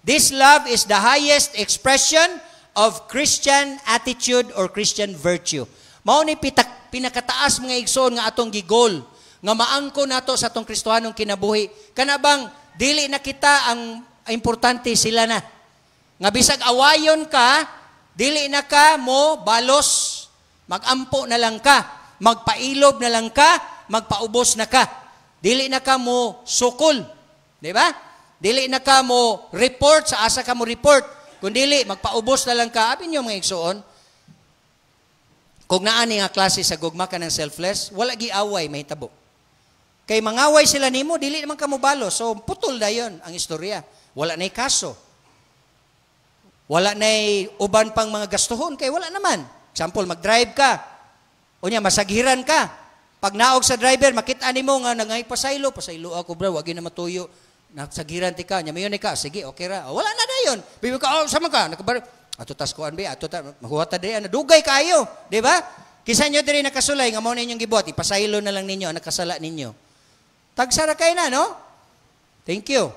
D: This love is the highest expression of Christian attitude or Christian virtue. Mao ni pinakataas mga igsoon nga atong gigol, nga maangko nato sa atong Kristohanong kinabuhi. Kanabang dili na kita ang importante, sila na. Nga bisag awayon ka, dili na ka mo balos, magampo na lang ka, magpailob na lang ka, magpaubos na ka. Dili na ka mo sukol. Di ba? Dili na ka mo report sa asa ka mo report. Kung dili, magpaubos na lang ka. Abin nyo mga igsoon, kung naani nga klase sa gugma ka ng selfless, wala giaway, mahitabo. Kay mangaway sila nimo, dili naman ka mo balos. So, putol na yun ang istorya. Wala na'y kaso. Wala na'y uban pang mga gastuhon. Kay wala naman. Example, mag-drive ka. O niya, masaghiran ka. Pag naog sa driver, makita ni mo nga nangay pasaylo ako bro, wag na matuyo. Nagsagiran ti ka, nya mayon ka, sige, okay ra. Wala na dayon. Bibi ka, sama ka, nakabar. Ato tas kuan be, ato ta mahuwata diri, dugay kayo, di ba? Kisa nyo diri nakasulay nga mao ninyong gibuhat, ipasaylo na lang ninyo ang nakasala ninyo. Tagsara kay na, no? Thank you.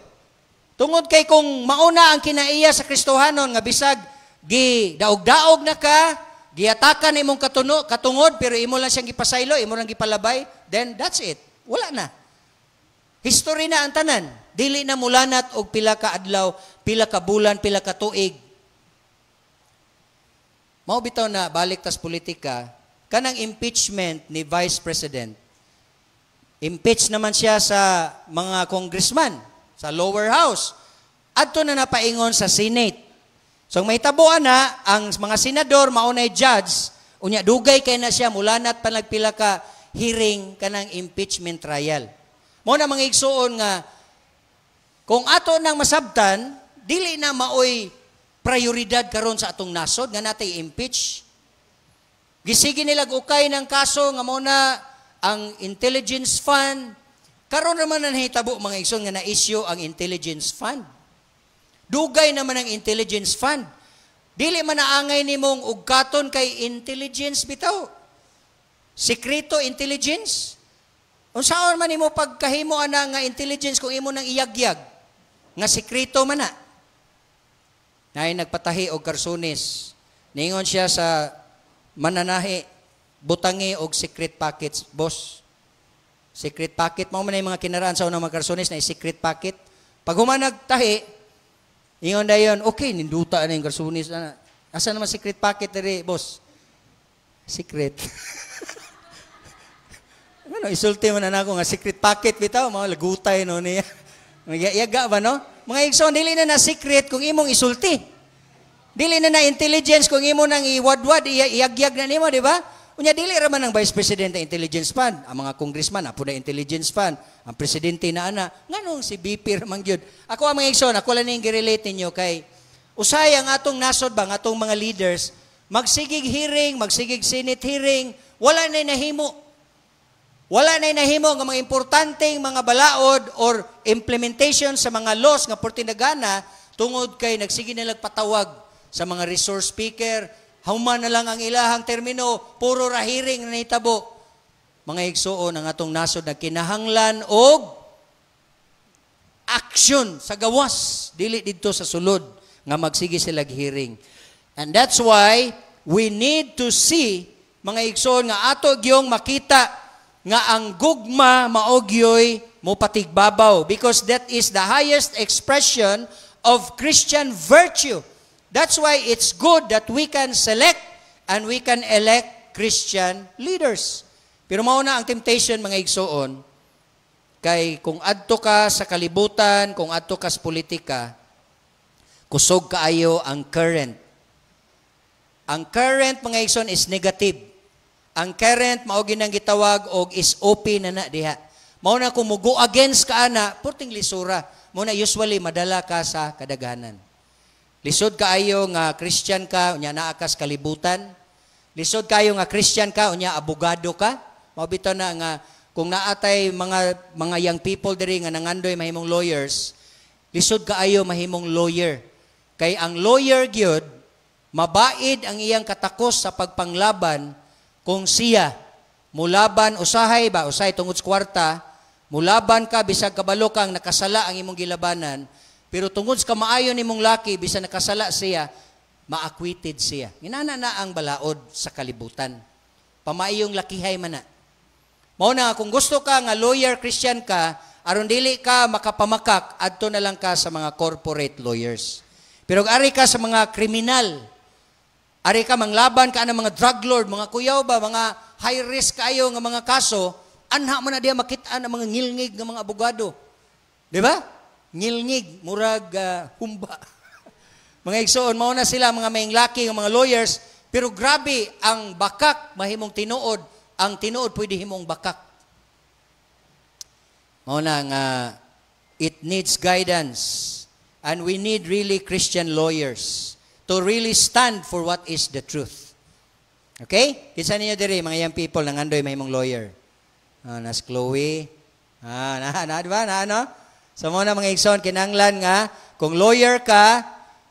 D: Tungod kay kung mauna ang kinaiya sa Kristohanon nga bisag daog-daog na ka, giatakan imong katungod, pero imo lang siyang gipasaylo, imo lang gipalabay, then that's it. Wala na. History na ang tanan. Dili na mulanat og pila ka adlaw, pila ka bulan, pila ka tuig. Mao bitaw na balik tas politika, kanang impeachment ni Vice President. Impeach naman siya sa mga congressman, sa lower house. Adto na napaingon sa Senate. So may tabuan na, ang mga senador, maunay judge, unya dugay kay na siya, mulanat pa nagpila ka hearing kanang impeachment trial. Mao na mga igsuon nga, kung ato nang masabtan, dili na maoy prioridad karon sa atong nasod nga natay impeach. Gisigi nila ukay ng kaso nga mao na ang intelligence fund. Karon naman na nahitabo mga igsoon nga na-issue ang intelligence fund. Dugay naman ang intelligence fund. Dili man naangay nimong ugkaton kay intelligence bitaw. Sekreto intelligence. Unsaon man nimo pagkahimo ana nga intelligence kung imo nang iyagyag nga sekreto man na. Nay nagpatahi og karsunis. Ningon siya sa mananahi, butangi og secret packets, boss. Secret packet, mao man mga kinaraan sa unang mga karsunis na secret packet. Pag human nagtahi, ingon dayon, okay, ninduta na yung karsunis. Asa naman secret packet diri, boss? Secret. Ano, isulti mo na ako nga secret packet bitaw, mga lagutay no niya. Yaga ba no? Mga igsoon, dili na secret kung imong isulti. Dili na intelligence kung imo nang iwadwad, iyagyag na nimo, di ba? Unya dili ra man ang Vice President na intelligence fund, ang mga congressman apo na intelligence fund, ang presidente na ana, nganong si BP ra man gyud. Ako ang mga igsoon, ako lang ning gi-relate ninyo kay usay ang atong nasod ba, ang atong mga leaders, magsigig hearing, magsigig Senate hearing, wala na nahimo. Wala na nahimo nga mga importanteng mga balaod or implementation sa mga laws nga portinagana tungod kay nagsige nilang patawag sa mga resource speaker, human na lang ang ilahang termino, puro ra hearing na nahitabo. Mga igsuon ang atong nasod na kinahanglan og action sa gawas, dili didto sa sulod nga magsige sila hearing. And that's why we need to see, mga igsuon, nga ato gyong makita nga ang gugma maogyoy mo patigbabaw because that is the highest expression of Christian virtue. That's why it's good that we can select and we can elect Christian leaders. Pero mauna ang temptation mga igsoon kay kung adto ka sa kalibutan, kung adto ka sa politika, kusog kaayo ang current. Ang current mga igsoon is negative. Ang current mao ginang gitawag og is open na diha. Mao na kung mugo against ka ana, purting lisura. Mao na usually madala ka sa kadaghanan. Lisod kaayo nga Christian ka, unya naa ka sa kalibutan. Lisod kayo nga Christian ka, unya abogado ka. Mao bitaw na nga kung naatay mga young people diri nga nangandoy mahimong lawyers, lisod kaayo mahimong lawyer. Kay ang lawyer gyud mabaid ang iyang katakos sa pagpanglaban. Kung siya, mulaban, usahay tungod sa kwarta, mulaban ka, bisag kabalo kang nakasala ang imong gilabanan, pero tungod sa kamaayon imong laki, bisag nakasala siya, ma-acquitted siya. Inana na ang balaod sa kalibutan. Pamaayong lakihay man na. Mao na, kung gusto ka nga lawyer, Christian ka, aron dili ka makapamakak, adto na lang ka sa mga corporate lawyers. Pero ari ka sa mga kriminal, ari ka manglaban ka ng mga drug lord, mga kuyaw ba, mga high risk kayo ng mga kaso, anha mo na diya makitaan ng mga ngilngig ng mga abogado. Di ba? Ngilngig, murag humba. Mga igsoon, mauna sila mga maing laki, mga lawyers, pero grabe, ang bakak mahimong tinuod, ang tinuod pwede himong bakak. Mauna nga, it needs guidance, and we need really Christian lawyers to really stand for what is the truth. Okay? Kinsa ninyo diri mga young people nang andoy mahimong lawyer. Nas Chloe. Diba? Ano? So mo na mga igsoon kinanglan nga kung lawyer ka,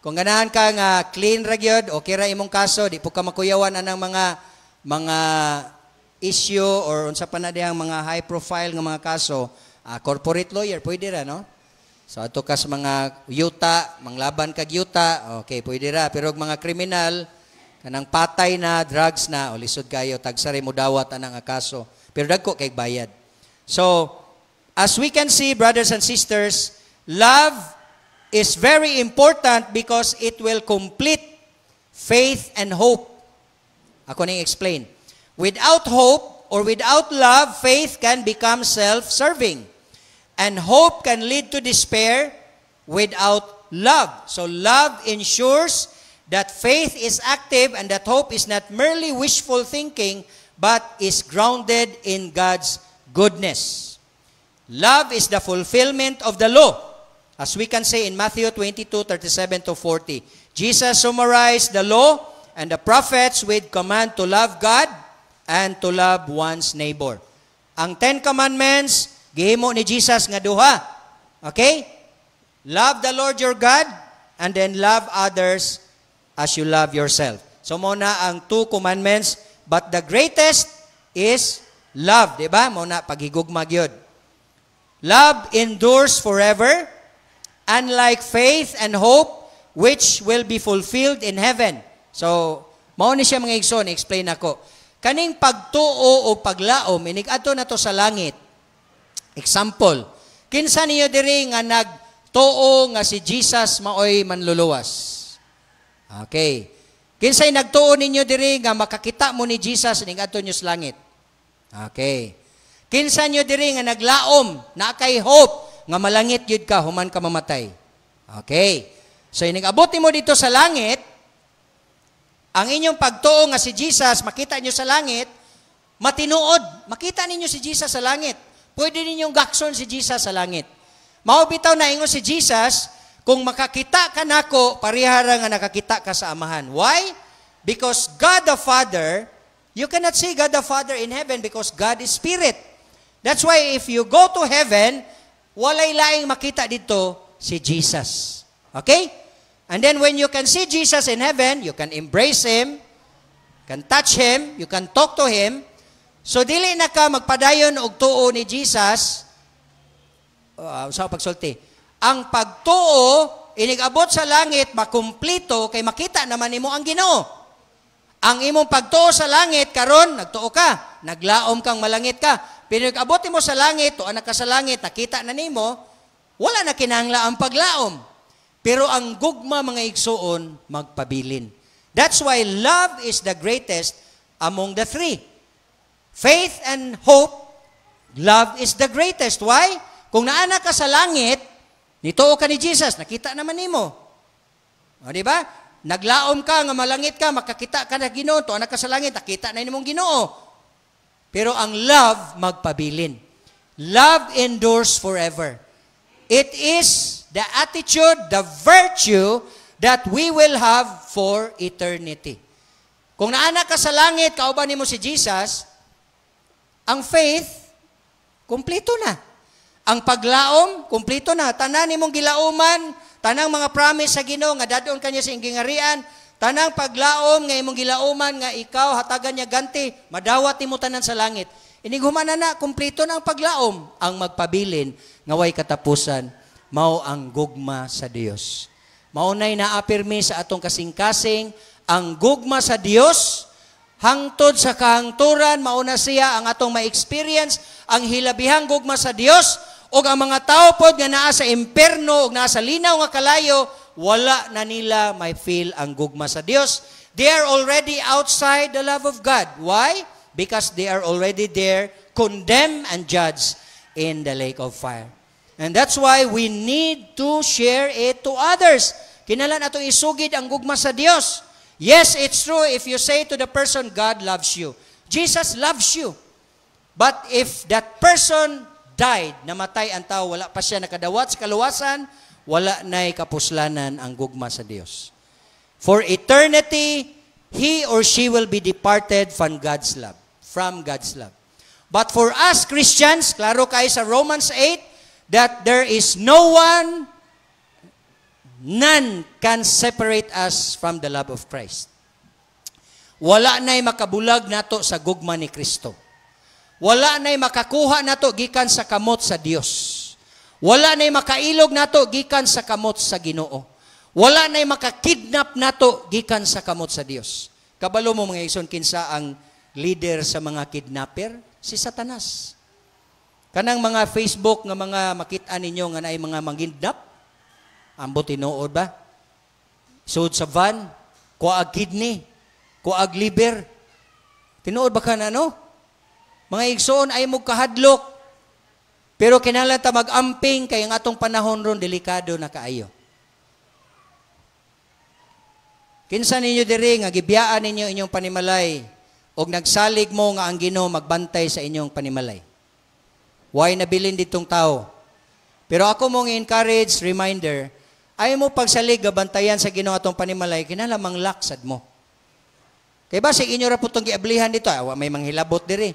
D: kung ganahan ka nga clean ra gyud, okay ra imong kaso, di po ka makuyawan anang mga issue or unsa pa na diyang mga high profile nga mga kaso, corporate lawyer pwede ra no? So ato kas mga yuta, manglaban kag yuta, okay, pwede ra. Pero mga kriminal, kanang patay na, drugs na, o lisod kayo, tagsari mo dawat anang akaso. Pero dagko kay bayad. So, as we can see, brothers and sisters, love is very important because it will complete faith and hope. Ako nang explain. Without hope or without love, faith can become self-serving. And hope can lead to despair without love. So love ensures that faith is active and that hope is not merely wishful thinking, but is grounded in God's goodness. Love is the fulfillment of the law. As we can say in Matthew 22:37-40. Jesus summarized the law and the prophets with command to love God and to love one's neighbor. Ang 10 Commandments, gihimo ni Jesus nga duha. Okay? Love the Lord your God and then love others as you love yourself. So muna ang 2 commandments, but the greatest is love, di ba? Muna paghigugma gyud. Love endures forever, unlike faith and hope which will be fulfilled in heaven. So, mao ni siya mga igsoon, explain ako. Kaning pagtuo o paglaom, inig-adto na to sa langit. Example, kinsa niyo diri nga nagtuo nga si Jesus maoy manluluwas? Okay. Kinsay nagtuo ninyo diri nga makakita mo ni Jesus ning adto niyo sa langit? Okay. Kinsa niyo diri nga naglaom na kay hope nga malangit yun ka human ka mamatay? Okay. So inigabot mo dito sa langit, ang inyong pagtuo nga si Jesus makita niyo sa langit, matinuod, makita ninyo si Jesus sa langit. Pwede ninyong gakson si Jesus sa langit. Mao bitaw na ingon si Jesus, kung makakita ka nako, parihara nga nakakita ka sa Amahan. Why? Because God the Father, you cannot see God the Father in heaven because God is Spirit. That's why if you go to heaven, walay laing makita dito si Jesus. Okay? And then when you can see Jesus in heaven, you can embrace Him, can touch Him, you can talk to Him. So, dili na ka magpadayon og tuo ni Jesus, sa pagsulti, ang pagtuo, inigabot sa langit, makumplito, kay makita naman nimo ang Ginoo. Ang imong pagtuo sa langit, karon nagtuo ka, naglaom kang malangit ka. Pero inigabot mo sa langit, tuan na ka sa langit, nakita na nimo, wala na kinahanglan ang paglaom. Pero ang gugma mga igsoon, magpabilin. That's why love is the greatest among the three. Faith and hope, love is the greatest. Why? Kung naana ka sa langit, nituo ka ni Jesus, nakita naman nimo. O, di ba? Naglaom ka, nga malangit ka, makakita ka na Ginoo, tuon ka sa langit, nakita na nimong Ginoo. Pero ang love, magpabilin. Love endures forever. It is the attitude, the virtue that we will have for eternity. Kung naana ka sa langit, kauban nimo si Jesus, ang faith, kumplito na. Ang paglaom, kumplito na. Tanan nimong gilauman, tanang mga promise sa Ginoo nga dadon kanya sa ingingarian, tanang paglaom nga imong gilauman nga ikaw hatagan niya ganti, madawat nimo tanan sa langit. Inighuman na kumplito na ang paglaom. Ang magpabilin nga way katapusan, mao ang gugma sa Dios. Maunay na apirmi sa atong kasing-kasing ang gugma sa Dios. Hangtod sa kahangturan, mauna siya ang atong ma-experience, ang hilabihang gugma sa Dios, o ang mga tao pod nga naa sa imperno, o naa sa linaw nga kalayo, wala na nila may feel ang gugma sa Dios. They are already outside the love of God. Why? Because they are already there, condemned and judged in the lake of fire. And that's why we need to share it to others. Kinahanglan ato isugid ang gugma sa Dios. Yes, it's true if you say to the person, God loves you. Jesus loves you. But if that person died, namatay ang tao, wala pa siya nakadawat sa kaluwasan, wala na'y kapuslanan ang gugma sa Dios. For eternity, he or she will be departed from God's love. From God's love. But for us Christians, klaro kayo sa Romans 8, that there is no one, none can separate us from the love of Christ. Wala na'y makabulag nato sa gugma ni Kristo. Wala na'y makakuha nato gikan sa kamot sa Dios. Wala na'y makailog nato gikan sa kamot sa Ginoo. Wala na'y makakidnap nato gikan sa kamot sa Dios. Kabalo mo mga igsoon, kinsa ang leader sa mga kidnapper? Si Satanas. Kanang mga Facebook nga mga makita ninyo nga naay mga mangkidnap, ambot tinuod ba? Sud sa van, kuag kidney, kuag liver. Tinuod ba ka na, no? Mga igsoon ay mo kahadlok. Pero kinahanglan ta mag-amping kay ang atong panahon ron delikado na kaayo. Kinsa ninyo diri nga gibiyaan ninyo inyong panimalay og nagsalig mo nga ang Ginoo magbantay sa inyong panimalay. Why nabilin ditong tao? Pero ako mong encourage, reminder, ay mo pagsalig gabantayan sa Ginoo atong panimalay, kinahanglan manglaksad mo. Kay ba sig inyo ra putong giablihan dito, may manghilabot diri.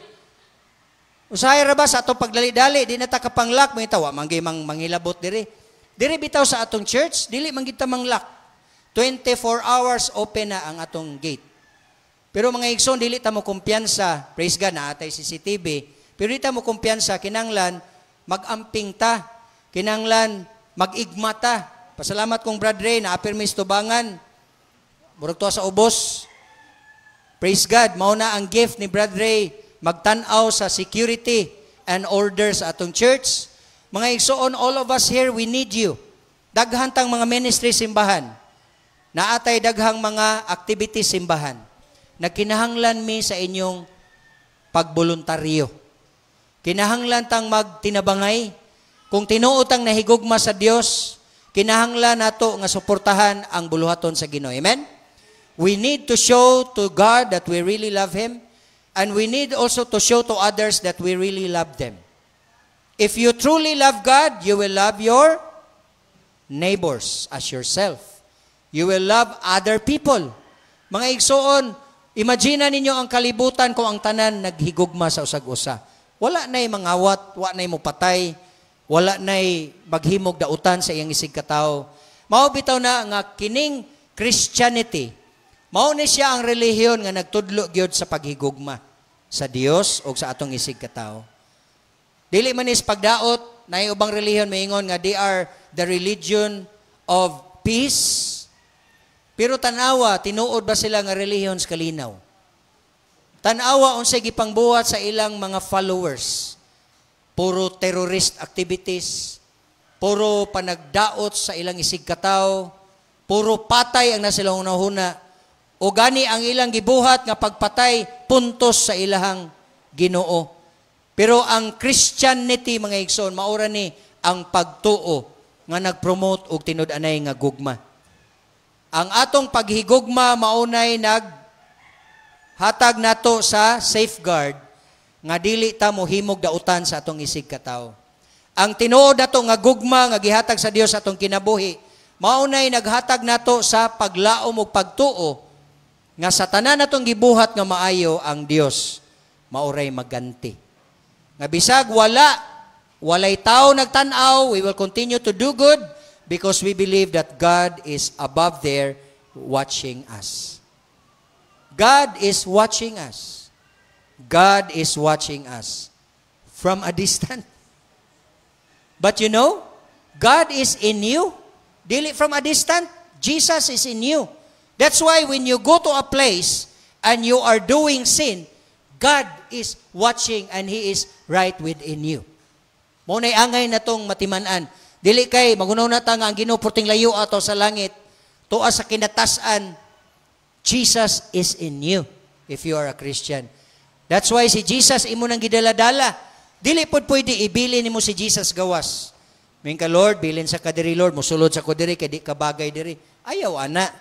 D: Usahay ra ba sa atong pagdali-dali, di na ta kapanglak, mga tawa, manghilabot diri. Diri bitaw sa atong church, dili man kita manglak. 24 hours open na ang atong gate. Pero mga igsoon, dili ta mo kumpiyansa, praise God, naatay CCTV, pero dili ta mo kumpiyansa, kinanglan, mag-amping ta, kinanglan, mag-igma ta. Pasalamat kong Brad Ray, na-apirmis tubangan, murag to sa ubos. Praise God, mauna ang gift ni Brad Ray, magtanaw sa security and order sa atong church. Mga igsoon, all of us here, we need you. Daghang tang mga ministry simbahan. Naatay daghang mga activity simbahan. Nagkinahanglan mi sa inyong pagboluntaryo. Kinahanglan tang magtinabangay. Kung tinuod tang nahigugma sa Dios, kinahanglan nato nga suportahan ang buluhaton sa Ginoo. Amen? We need to show to God that we really love Him. And we need also to show to others that we really love them. If you truly love God, you will love your neighbors as yourself. You will love other people. Mga igsoon, imagine ninyo ang kalibutan kung ang tanan naghigugma sa usag-usa. Wala na'y mangawat, wala na'y mupatay, wala na'y maghimog dautan sa iyang isig katao. Mao bitaw na nga kining Christianity, mao ni siya ang relihiyon nga nagtudlo gyud sa paghigugma sa Dios o sa atong isig katao. Dili man is pagdaot, na ubang relihiyon maingon nga they are the religion of peace. Pero tanawa, tinuod ba sila nga relihiyon sa kalinaw? Tanawa unsay gipangbuhat sa ilang mga followers. Puro terrorist activities, puro panagdaot sa ilang isig katao, puro patay ang nasa silang unahuna, o gani ang ilang gibuhat nga pagpatay puntos sa ilahang Ginoo. Pero ang Christianity, mga igsoon, maura ni ang pagtuo nga nagpromote og tinud-anay nga gugma. Ang atong paghigugma maunay naghatag nato sa safeguard nga dili ta mohimog dautan sa atong isig katao. Ang tinuod nato nga gugma nga gihatag sa Dios sa atong kinabuhi, maunay naghatag nato sa paglaom ug pagtuo nga sa tanan natong gibuhat nga maayo ang Dios mauray maganti. Nga bisag walay tao nagtan-aw, we will continue to do good because we believe that God is above there watching us. God is watching us. God is watching us from a distance. But you know, God is in you. Dili from a distance, Jesus is in you. That's why when you go to a place and you are doing sin, God is watching and He is right within you. Muna'y angay na tong matimanan. Dili kay, magunaw na ta nga ang Ginoo puting layo ato sa langit. Tuwa sa kinatasan, Jesus is in you if you are a Christian. That's why si Jesus imo nang gidala-dala. Dili pod pwede ibilin nimo si Jesus gawas. Mingka Lord, bilin sa kadiri Lord, musulod sa ko diri kay di ka bagay diri. Ayaw ana.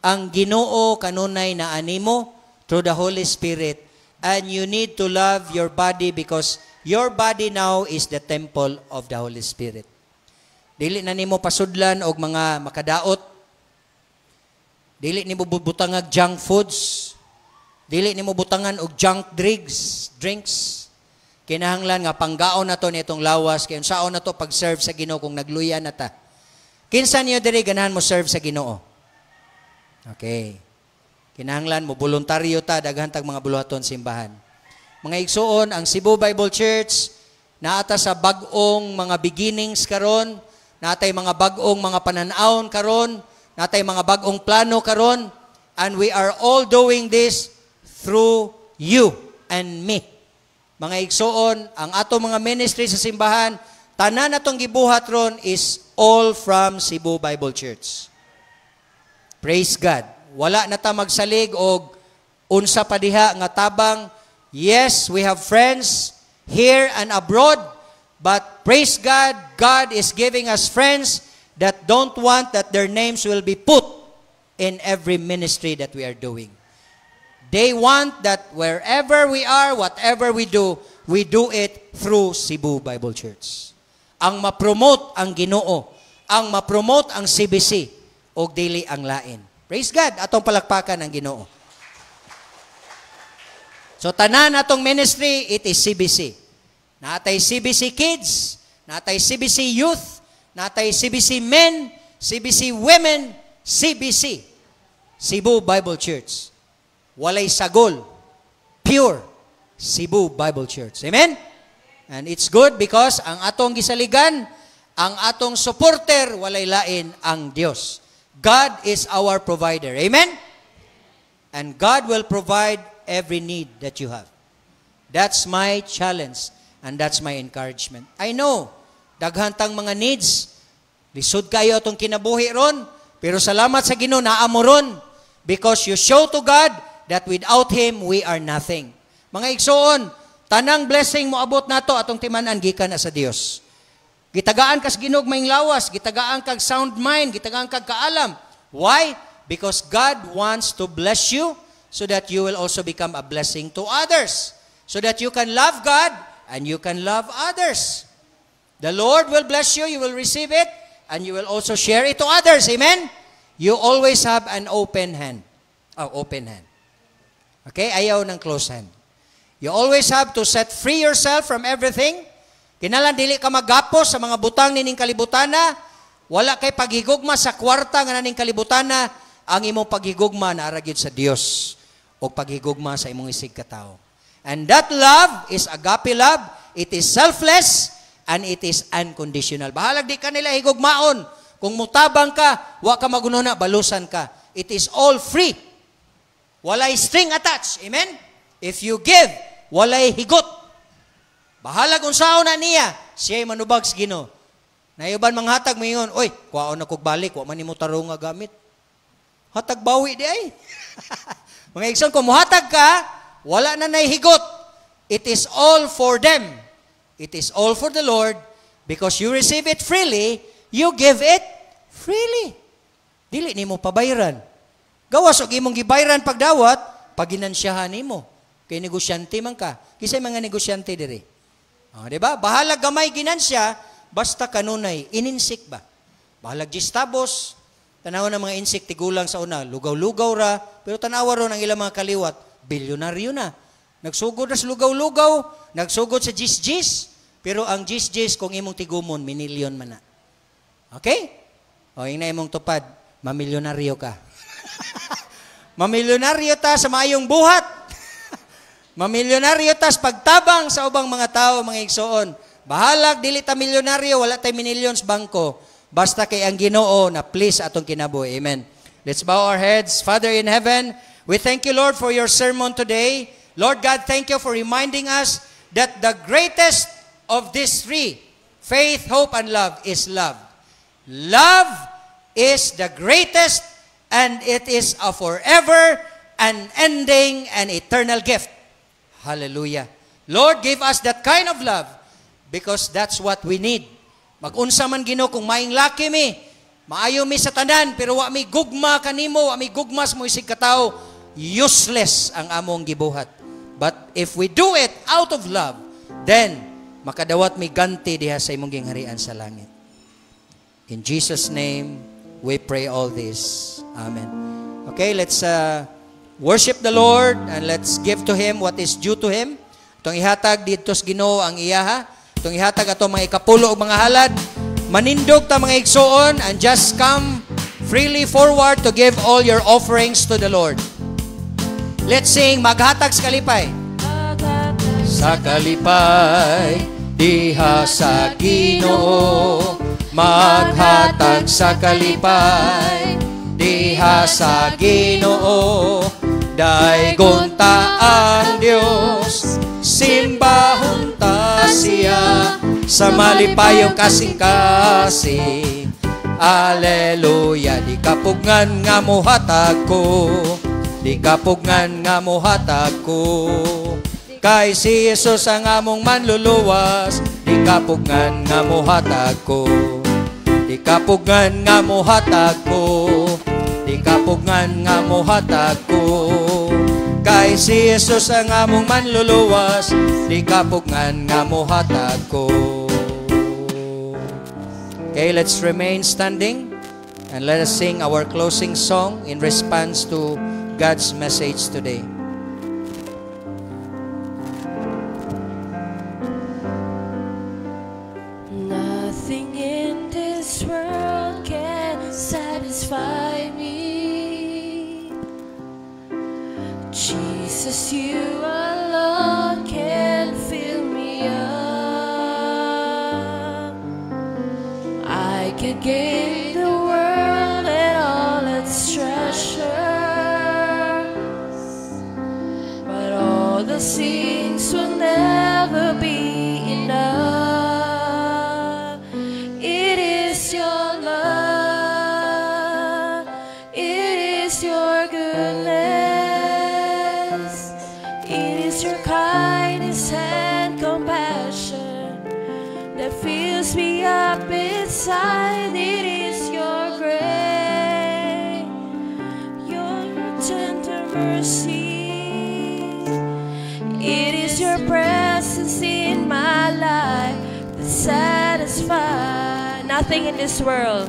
D: Ang Ginoo kanunay na animo through the Holy Spirit, and you need to love your body because your body now is the temple of the Holy Spirit. Dili na nimo pasudlan og mga makadaot. Dili nimo butangag junk foods. Dili nimo butangan og junk drinks. Kinahanglan nga panggaon nato nitong lawas kay unsaon nato pag-serve sa Ginoo kung nagluya na ta. Kinsa niyo diri ganahan mo serve sa Ginoo? Okay. Kinahanglan mo voluntaryo ta daghan tag mga buluhaton simbahan. Mga igsuon, ang Cebu Bible Church naata sa bag-ong mga beginnings karon, natay mga bag-ong mga pananawon karon, natay mga bag-ong plano karon, and we are all doing this through you and me. Mga igsoon, ang ato mga ministry sa simbahan, tanan natong gibuhat ron is all from Cebu Bible Church. Praise God. Wala na ta magsalig og unsa pa diha nga tabang. Yes, we have friends here and abroad, but praise God, God is giving us friends that don't want that their names will be put in every ministry that we are doing. They want that wherever we are, whatever we do it through Cebu Bible Church. Ang ma-promote ang Ginoo, ang ma-promote ang CBC, o dili ang lain. Praise God, atong palakpakan ang Ginoo. So tanan atong ministry, it is CBC. Natay CBC Kids, natay CBC Youth, natay CBC Men, CBC Women, CBC, Cebu Bible Church. Walay sagol, pure Cebu Bible Church. Amen? And it's good because ang atong gisaligan, ang atong supporter, walay lain ang Dios. God is our provider. Amen? And God will provide every need that you have. That's my challenge and that's my encouragement. I know, daghantang mga needs, lisod kayo atong kinabuhi ron, pero salamat sa Ginoo naamo ron because you show to God that without Him, we are nothing. Mga igsoon, tanang blessing mo abot nato atong timanan gikan na sa Dios. Gitagaan kas Ginoo mayng lawas, gitagaan kag sound mind, gitagaan kag kaalam. Why? Because God wants to bless you so that you will also become a blessing to others. So that you can love God and you can love others. The Lord will bless you, you will receive it, and you will also share it to others. Amen? You always have an open hand. Oh, open hand. Okay? Ayaw ng close hand. You always have to set free yourself from everything. Kinalan dili ka magapos sa mga butang nining kalibutana. Wala kay paghigugma sa kwarta nga naning kalibutana. Ang imong paghigugma na aragyod sa Dios o paghigugma sa imong isig katao. And that love is agape love. It is selfless and it is unconditional. Bahalag di ka nila higugmaon. Kung mutabang ka, wa ka magununa, balusan ka. It is all free. Walay string attached. Amen? If you give, walay higot. Bahalag unsaon na niya, siya'y manubag sa Ginoo. Nayuban mga hatag mo yun, oy, kuwaon na kog balik, wa man nimo tarong nga gamit. Hatag bawi di ay. Mga igsoon, kung muhatag ka, wala na higot. It is all for them. It is all for the Lord because you receive it freely, you give it freely. Dili nimo pabayran. Gawas og imong gibayran pagdawat, paginansyahan nimo. Kay negosyante man ka. Kisay mga negosyante diri. Di ba? Bahalag gamay ginansya, basta kanunay ininsik ba. Bahalag gistabos, tanaw ng mga insik tigulang sa una, lugaw-lugaw ra, pero tanawa ron ang ilang mga kaliwat, bilyonaryo na. Nagsugod na sa lugaw-lugaw, nagsugod sa jis-jis, pero ang jis-jis kung imong tigumon, minilyon man na. Okay? O, yung na imong tupad, mamilyonaryo ka. Mamilyonaryo ta sa maayong buhat. Mamilyonaryo ta sa pagtabang sa ubang mga tao, mga igsoon. Bahalag, dili ta milyonaryo, wala tay minilyon sa bangko. Basta kay ang Ginoo na please atong kinabuhi. Amen. Let's bow our heads. Father in heaven, we thank you, Lord, for your sermon today. Lord God, thank you for reminding us that the greatest of these three, faith, hope, and love, is love. Love is the greatest, and it is a forever, unending, and eternal gift. Hallelujah. Lord, give us that kind of love because that's what we need. Mag-unsa man Ginoo kung maing laki mi, maayo mi sa tanan, pero wa mi gugma kanimo, wa mi gugma sa mo isig katao, useless ang among gibuhat. But if we do it out of love, then makadawat mi ganti diha sa imong gingharian sa langit. In Jesus' name, we pray all this. Amen. Okay, let's worship the Lord and let's give to Him what is due to Him. Itong ihatag dito sa Ginoo ang iyaha. Itong ihatag atong mga ikapulo o mga halad. Manindog ta mga igsoon and just come freely forward to give all your offerings to the Lord. Let's sing Maghatag sa Kalipay. Sa kalipay, diha sa Ginoo, maghatag sa kalipay. Diha sa Ginoo, daygon ta ang Dios, simbahon ta siya sa malipayong kasing-kasing. Aleluya, di kapugngan nga mohatag ko, di kapugngan nga mohatag ko. Kay si Jesus ang among manluluwas, di kapugngan nga mohatag ko, di kapugngan nga mohatag ko, di kapugngan nga mohatag ko. Kay si Jesus ang among manluluwas, di kapugngan nga mohatag ko. Okay, let's remain standing and let us sing our closing song in response to God's message today.
C: Nothing in this world can satisfy me. Jesus, you alone can fill me up. I could gain the world and all its treasures, but all the things will never be enough. It is your love, it is your goodness, it is your kindness and compassion that fills me up inside. It is your grace, your tender mercy. It is your presence in my life that satisfies. Nothing in this world,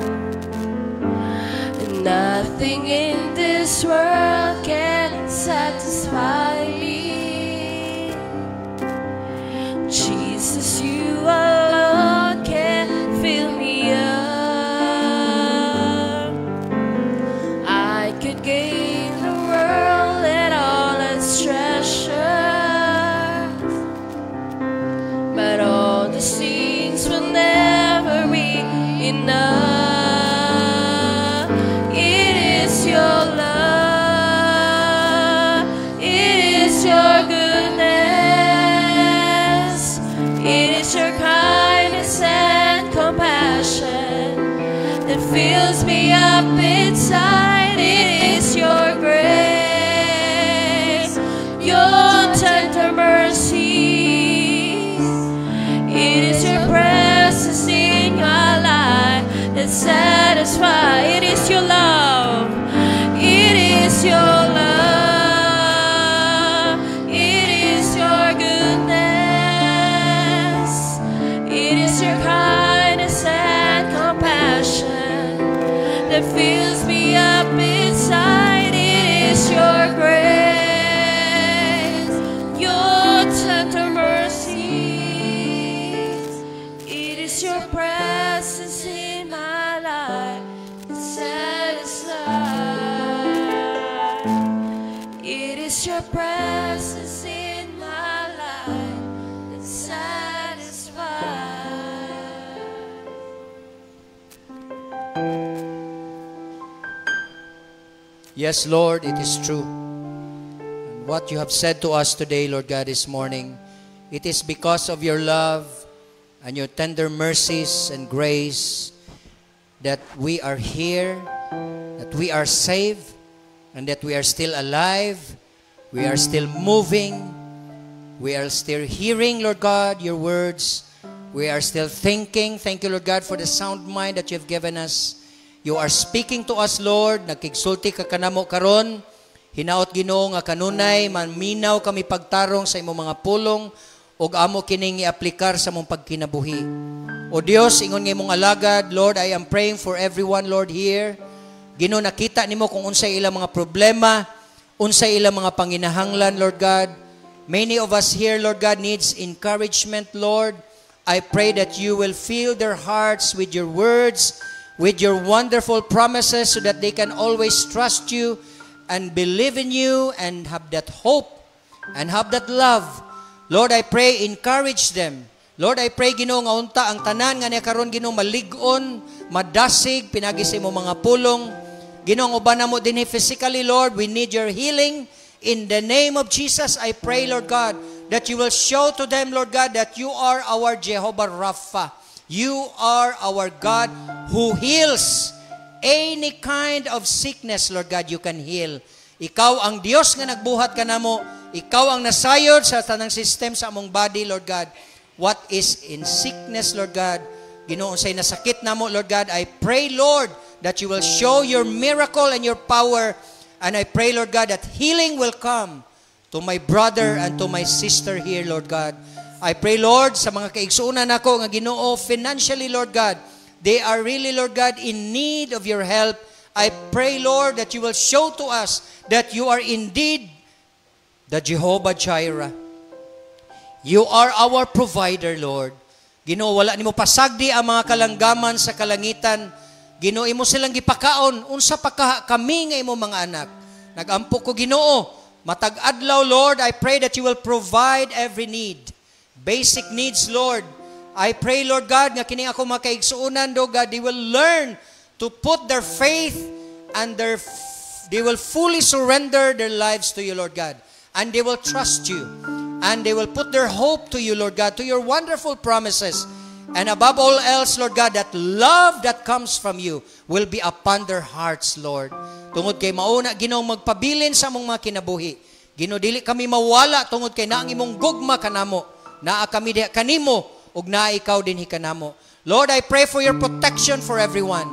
C: nothing in this world can satisfy me. Jesus, you alone can fill me up. I could gain the world and all its treasures, but all the things will never be enough. It is your love, it is your goodness, it is your kindness and compassion that fills me up inside. It is your grace, your tender mercy. It is your presence in my life that satisfies. It is your love, it is your love, it is your goodness, it is your kindness and compassion that fills me up inside. It is your grace, your tender mercies. It is your presence in my life that satisfies. It is your presence in my life that satisfies.
D: Yes, Lord, it is true. And what you have said to us today, Lord God, this morning, it is because of your love and your tender mercies and grace that we are here, that we are saved, and that we are still alive, we are still moving, we are still hearing, Lord God, your words, we are still thinking. Thank you, Lord God, for the sound mind that you have given us. You are speaking to us, Lord. Nagkigsulti ka kanamo karon. Hinaot Ginoo nga kanunay maminaw kami pagtarong sa imong mga pulong ug amo kining i-aplikar sa mong pagkinabuhi. O Dios, ingon nga imong alagad, Lord, I am praying for everyone, Lord, here. Ginoo, nakita nimo kung unsay ilang mga problema, unsay ilang mga panginahanglan, Lord God. Many of us here, Lord God, needs encouragement, Lord. I pray that you will fill their hearts with your words, with your wonderful promises, so that they can always trust you and believe in you and have that hope and have that love. Lord, I pray, encourage them Lord, I pray, Ginoo, nga unta ang tanan nga niya karon, Ginoo, malig-on, madasig, pinagisi mo mga pulong. Ginoo, uban na mo din physically, Lord, we need your healing. In the name of Jesus, I pray, Lord God, that you will show to them, Lord God, that you are our Jehovah Rapha. You are our God who heals. Any kind of sickness, Lord God, you can heal. Ikaw ang Diyos nga nagbuhat ka namo. Ikaw ang nasayod sa tanang system sa among body, Lord God. What is in sickness, Lord God, Ginoo, say nasakit namo, Lord God, I pray, Lord, that you will show your miracle and your power. And I pray, Lord God, that healing will come to my brother and to my sister here, Lord God. I pray, Lord, sa mga kaigsuunan ako nga Ginoo, financially, Lord God, they are really, Lord God, in need of your help. I pray, Lord, that you will show to us that you are indeed the Jehovah Jireh. You are our provider, Lord. Ginoo, wala nimo pasagdi ang mga kalanggaman sa kalangitan. Ginoo, imo silang gipakaon. Unsa pa kami nga imo mga anak. Nagampo ko, Ginoo. Matag adlaw, Lord, I pray that you will provide every need. Basic needs, Lord. I pray, Lord God, nga kini ako makaigsuunan, Lord God, they will learn to put their faith and they will fully surrender their lives to you, Lord God. And they will trust you. And they will put their hope to you, Lord God, to your wonderful promises. And above all else, Lord God, that love that comes from you will be upon their hearts, Lord. Tungod kay mauna, Ginoo, magpabilin sa among mga kinabuhi. Ginoo, dili kami mawala tungod kay naang imong gugma kanamo. Naa kami diha kanimo, ug naa ikaw din hikanamo. Lord, I pray for your protection for everyone.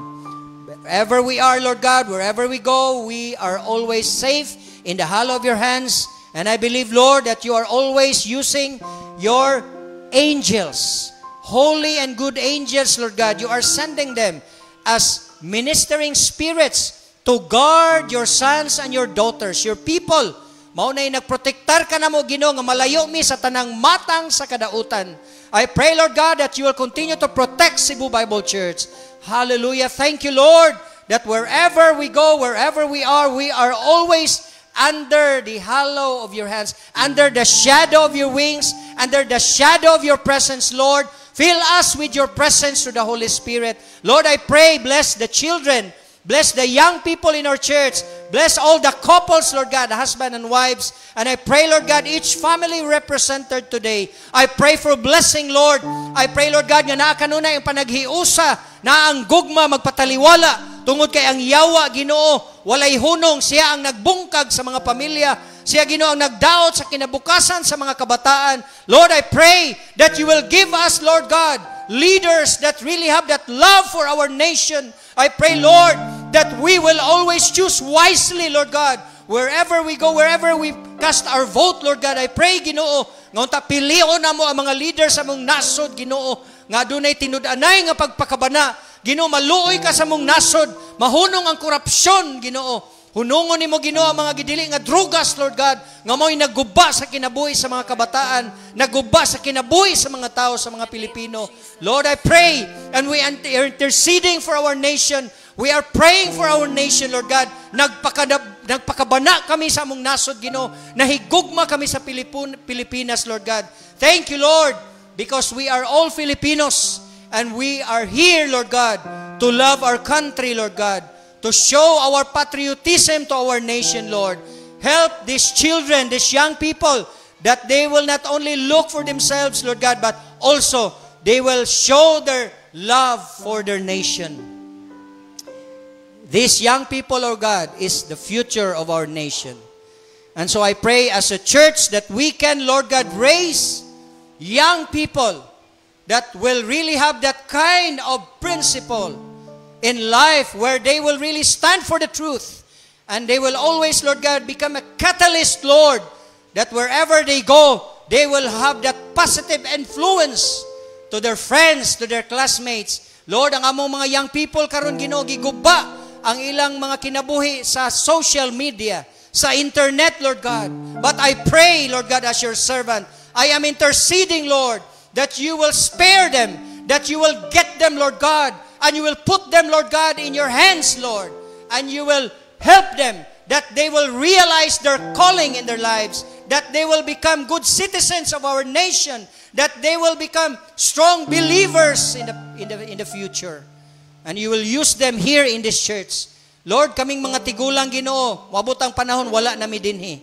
D: Wherever we are, Lord God, wherever we go, we are always safe in the hollow of your hands. And I believe, Lord, that you are always using your angels, holy and good angels, Lord God. You are sending them as ministering spirits to guard your sons and your daughters, your people. Maunay nagprotektar ka na mo, Ginoo, nga malayo mi sa tanang matang sa kadautan. I pray, Lord God, that you will continue to protect Cebu Bible Church. Hallelujah. Thank you, Lord, that wherever we go, wherever we are always under the hollow of your hands, under the shadow of your wings, under the shadow of your presence, Lord. Fill us with your presence through the Holy Spirit. Lord, I pray, bless the children, bless the young people in our church. Bless all the couples, Lord God, husband and wives. And I pray, Lord God, each family represented today. I pray for blessing, Lord. I pray, Lord God, nga naa kanunay ang panaghiusa na ang gugma magpataliwala. Tungod kay ang yawa, Ginoo, walay hunong, siya ang nagbungkag sa mga pamilya. Siya, Ginoo, ang nagdaot sa kinabukasan sa mga kabataan. Lord, I pray that you will give us, Lord God, leaders that really have that love for our nation. I pray, Lord, that we will always choose wisely, Lord God. Wherever we go, wherever we cast our vote, Lord God, I pray, Ginoo, nga unta pilion na mo ang mga leaders sa mong nasod, Ginoo, nga dunay tinud-anay nga pagpakabana. Ginoo, maluoy ka sa mong nasod, mahunong ang korupsyon, Ginoo. Hunungon nimo, Ginoo, ang mga gidili nga drugas, Lord God, nga mo'y nagguba sa kinabuhi sa mga kabataan, nagguba sa kinabuhi sa mga tao, sa mga Pilipino. Lord, I pray, and we are interceding for our nation. We are praying for our nation, Lord God. Nagpakabana kami sa among nasod, Ginoo. Nahigugma kami sa Pilipinas, Lord God. Thank you, Lord, because we are all Filipinos. And we are here, Lord God, to love our country, Lord God, to show our patriotism to our nation, Lord. Help these children, these young people, that they will not only look for themselves, Lord God, but also they will show their love for their nation. These young people, Lord God, is the future of our nation. And so I pray as a church that we can, Lord God, raise young people that will really have that kind of principle in life where they will really stand for the truth. And they will always, Lord God, become a catalyst, Lord, that wherever they go, they will have that positive influence to their friends, to their classmates. Lord, ang among mga young people karon, Ginoo, giguba ang ilang mga kinabuhi sa social media, sa internet, Lord God. But I pray, Lord God, as your servant, I am interceding, Lord, that you will spare them, that you will get them, Lord God, and you will put them, Lord God, in your hands, Lord, and you will help them, that they will realize their calling in their lives, that they will become good citizens of our nation, that they will become strong believers in the future. And you will use them here in this church. Lord, kaming mga tigulang Ginoo, wabot ang panahon, wala nami dinhi.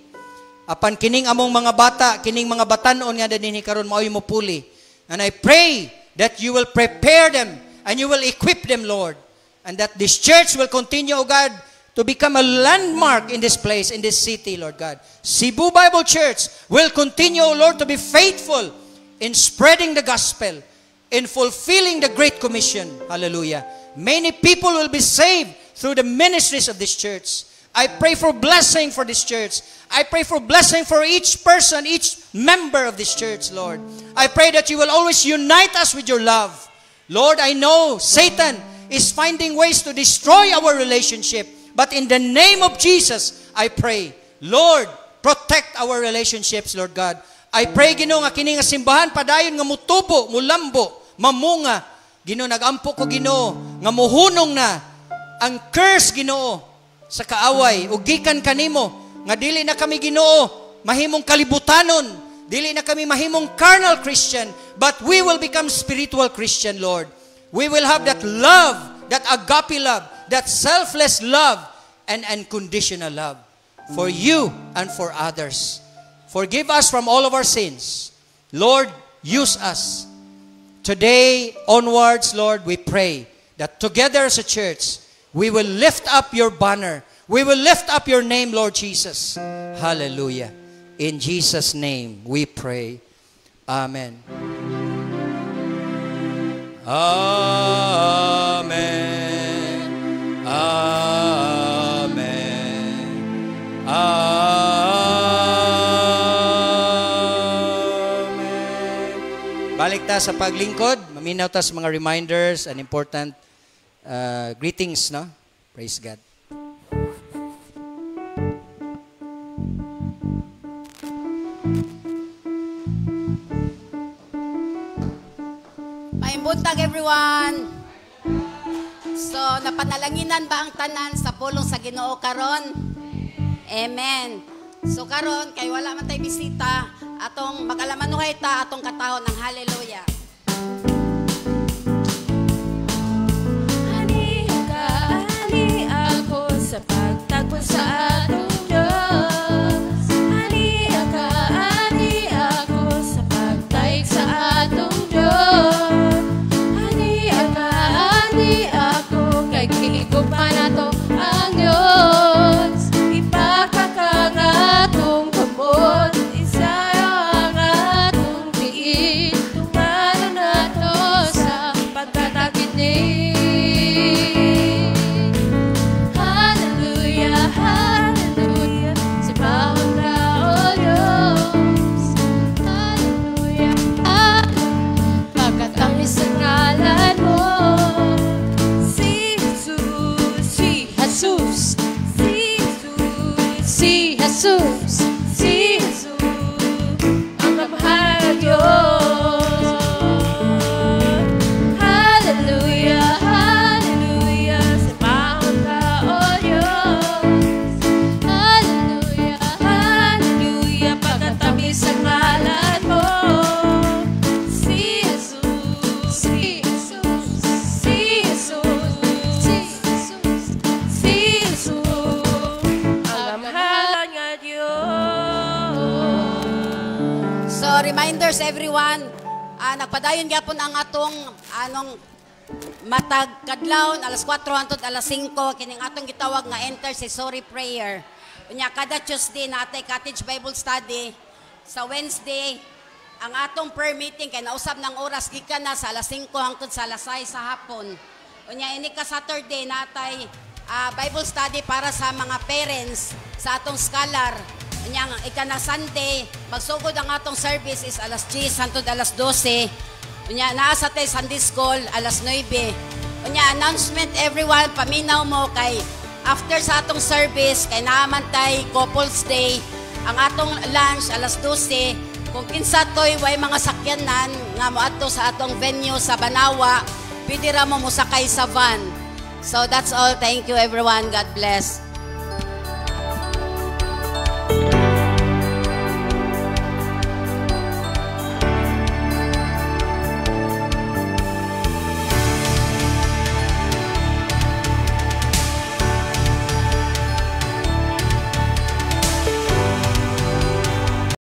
D: Apan kining among mga bata, kining mga batanon nga dinhi karon maoy mo puli. And I pray that you will prepare them and you will equip them, Lord. And that this church will continue, O God, to become a landmark in this place, in this city, Lord God. Cebu Bible Church will continue, O Lord, to be faithful in spreading the gospel, in fulfilling the Great Commission. Hallelujah. Many people will be saved through the ministries of this church. I pray for blessing for this church. I pray for blessing for each person, each member of this church, Lord. I pray that you will always unite us with your love. Lord, I know Satan is finding ways to destroy our relationship. But in the name of Jesus, I pray, Lord, protect our relationships, Lord God. I pray, Ginoo, nga kini nga simbahan padayon nga mutubo, mulambo, mamunga. Ginoo, nagampo ko, Ginoo, nga muhunong na ang curse, Ginoo, sa kaaway. Ug gikan kanimo nga dili na kami, Ginoo, mahimong kalibutanon. Dili na kami mahimong carnal Christian, but we will become spiritual Christian, Lord. We will have that love, that agape love, that selfless love and unconditional love for you and for others. Forgive us from all of our sins. Lord, use us. Today onwards, Lord, we pray that together as a church, we will lift up your banner. We will lift up your name, Lord Jesus. Hallelujah. In Jesus' name we pray. Amen. Amen. Amen. Amen. Balik ta sa paglingkod. Maminaw ta sa mga reminders and important greetings, no? Praise God.
E: Buntag everyone. So napanalanginan ba ang tanan sa pulong sa Ginoo karon? Amen. So karon kay wala man tay bisita, atong mag-alamanuhay ta atong katahon ng hallelujah.
C: Ani ako sa pagtagpo sa atong Diyos. Ani ako sa pagtaig sa atong Diyos. Higupan nato ang Diyos, ipakakangatong kamot, isayo ang atong diin, tumano nato sa pagtataginin. Hallelujah, hallelujah, sa bawat tao Diyos. Hallelujah, hallelujah, pagkatamis ang ngalan mo. Jesus, si Jesus, ang kamahal na Diyos. Hallelujah, hallelujah, sa bawat tao Diyos. Hallelujah, hallelujah, pagkatamis ang ngalan mo. Si Jesus, si Jesus, si Jesus, si Jesus, si Jesus, ang kamahal nga Diyos.
E: So reminders everyone, nagpadayon gyapon ang atong matag kadlawon alas 4 hangtod alas 5 kining atong gitawag nga intercessory prayer. Unya kada Tuesday natay cottage Bible study. Sa Wednesday ang atong prayer meeting kay nausab ng oras gikan na sa alas 5 hangtod sa alas 6 sa hapon. Unya ini ka Saturday natay Bible study para sa mga parents sa atong scholar. Unyang ikana Sunday, magsugod ang atong service is alas 10 hangtod alas 12. Unya naa sa tay Sunday school alas 9. Unya announcement everyone, paminaw mo kay after sa atong service kay naaman tay Couples Day. Ang atong lunch alas 12. Kung kinsa toy way mga sakyanan nga moadto sa atong venue sa Banawa, pwede ra mo musakay sa van. So that's all. Thank you everyone. God bless.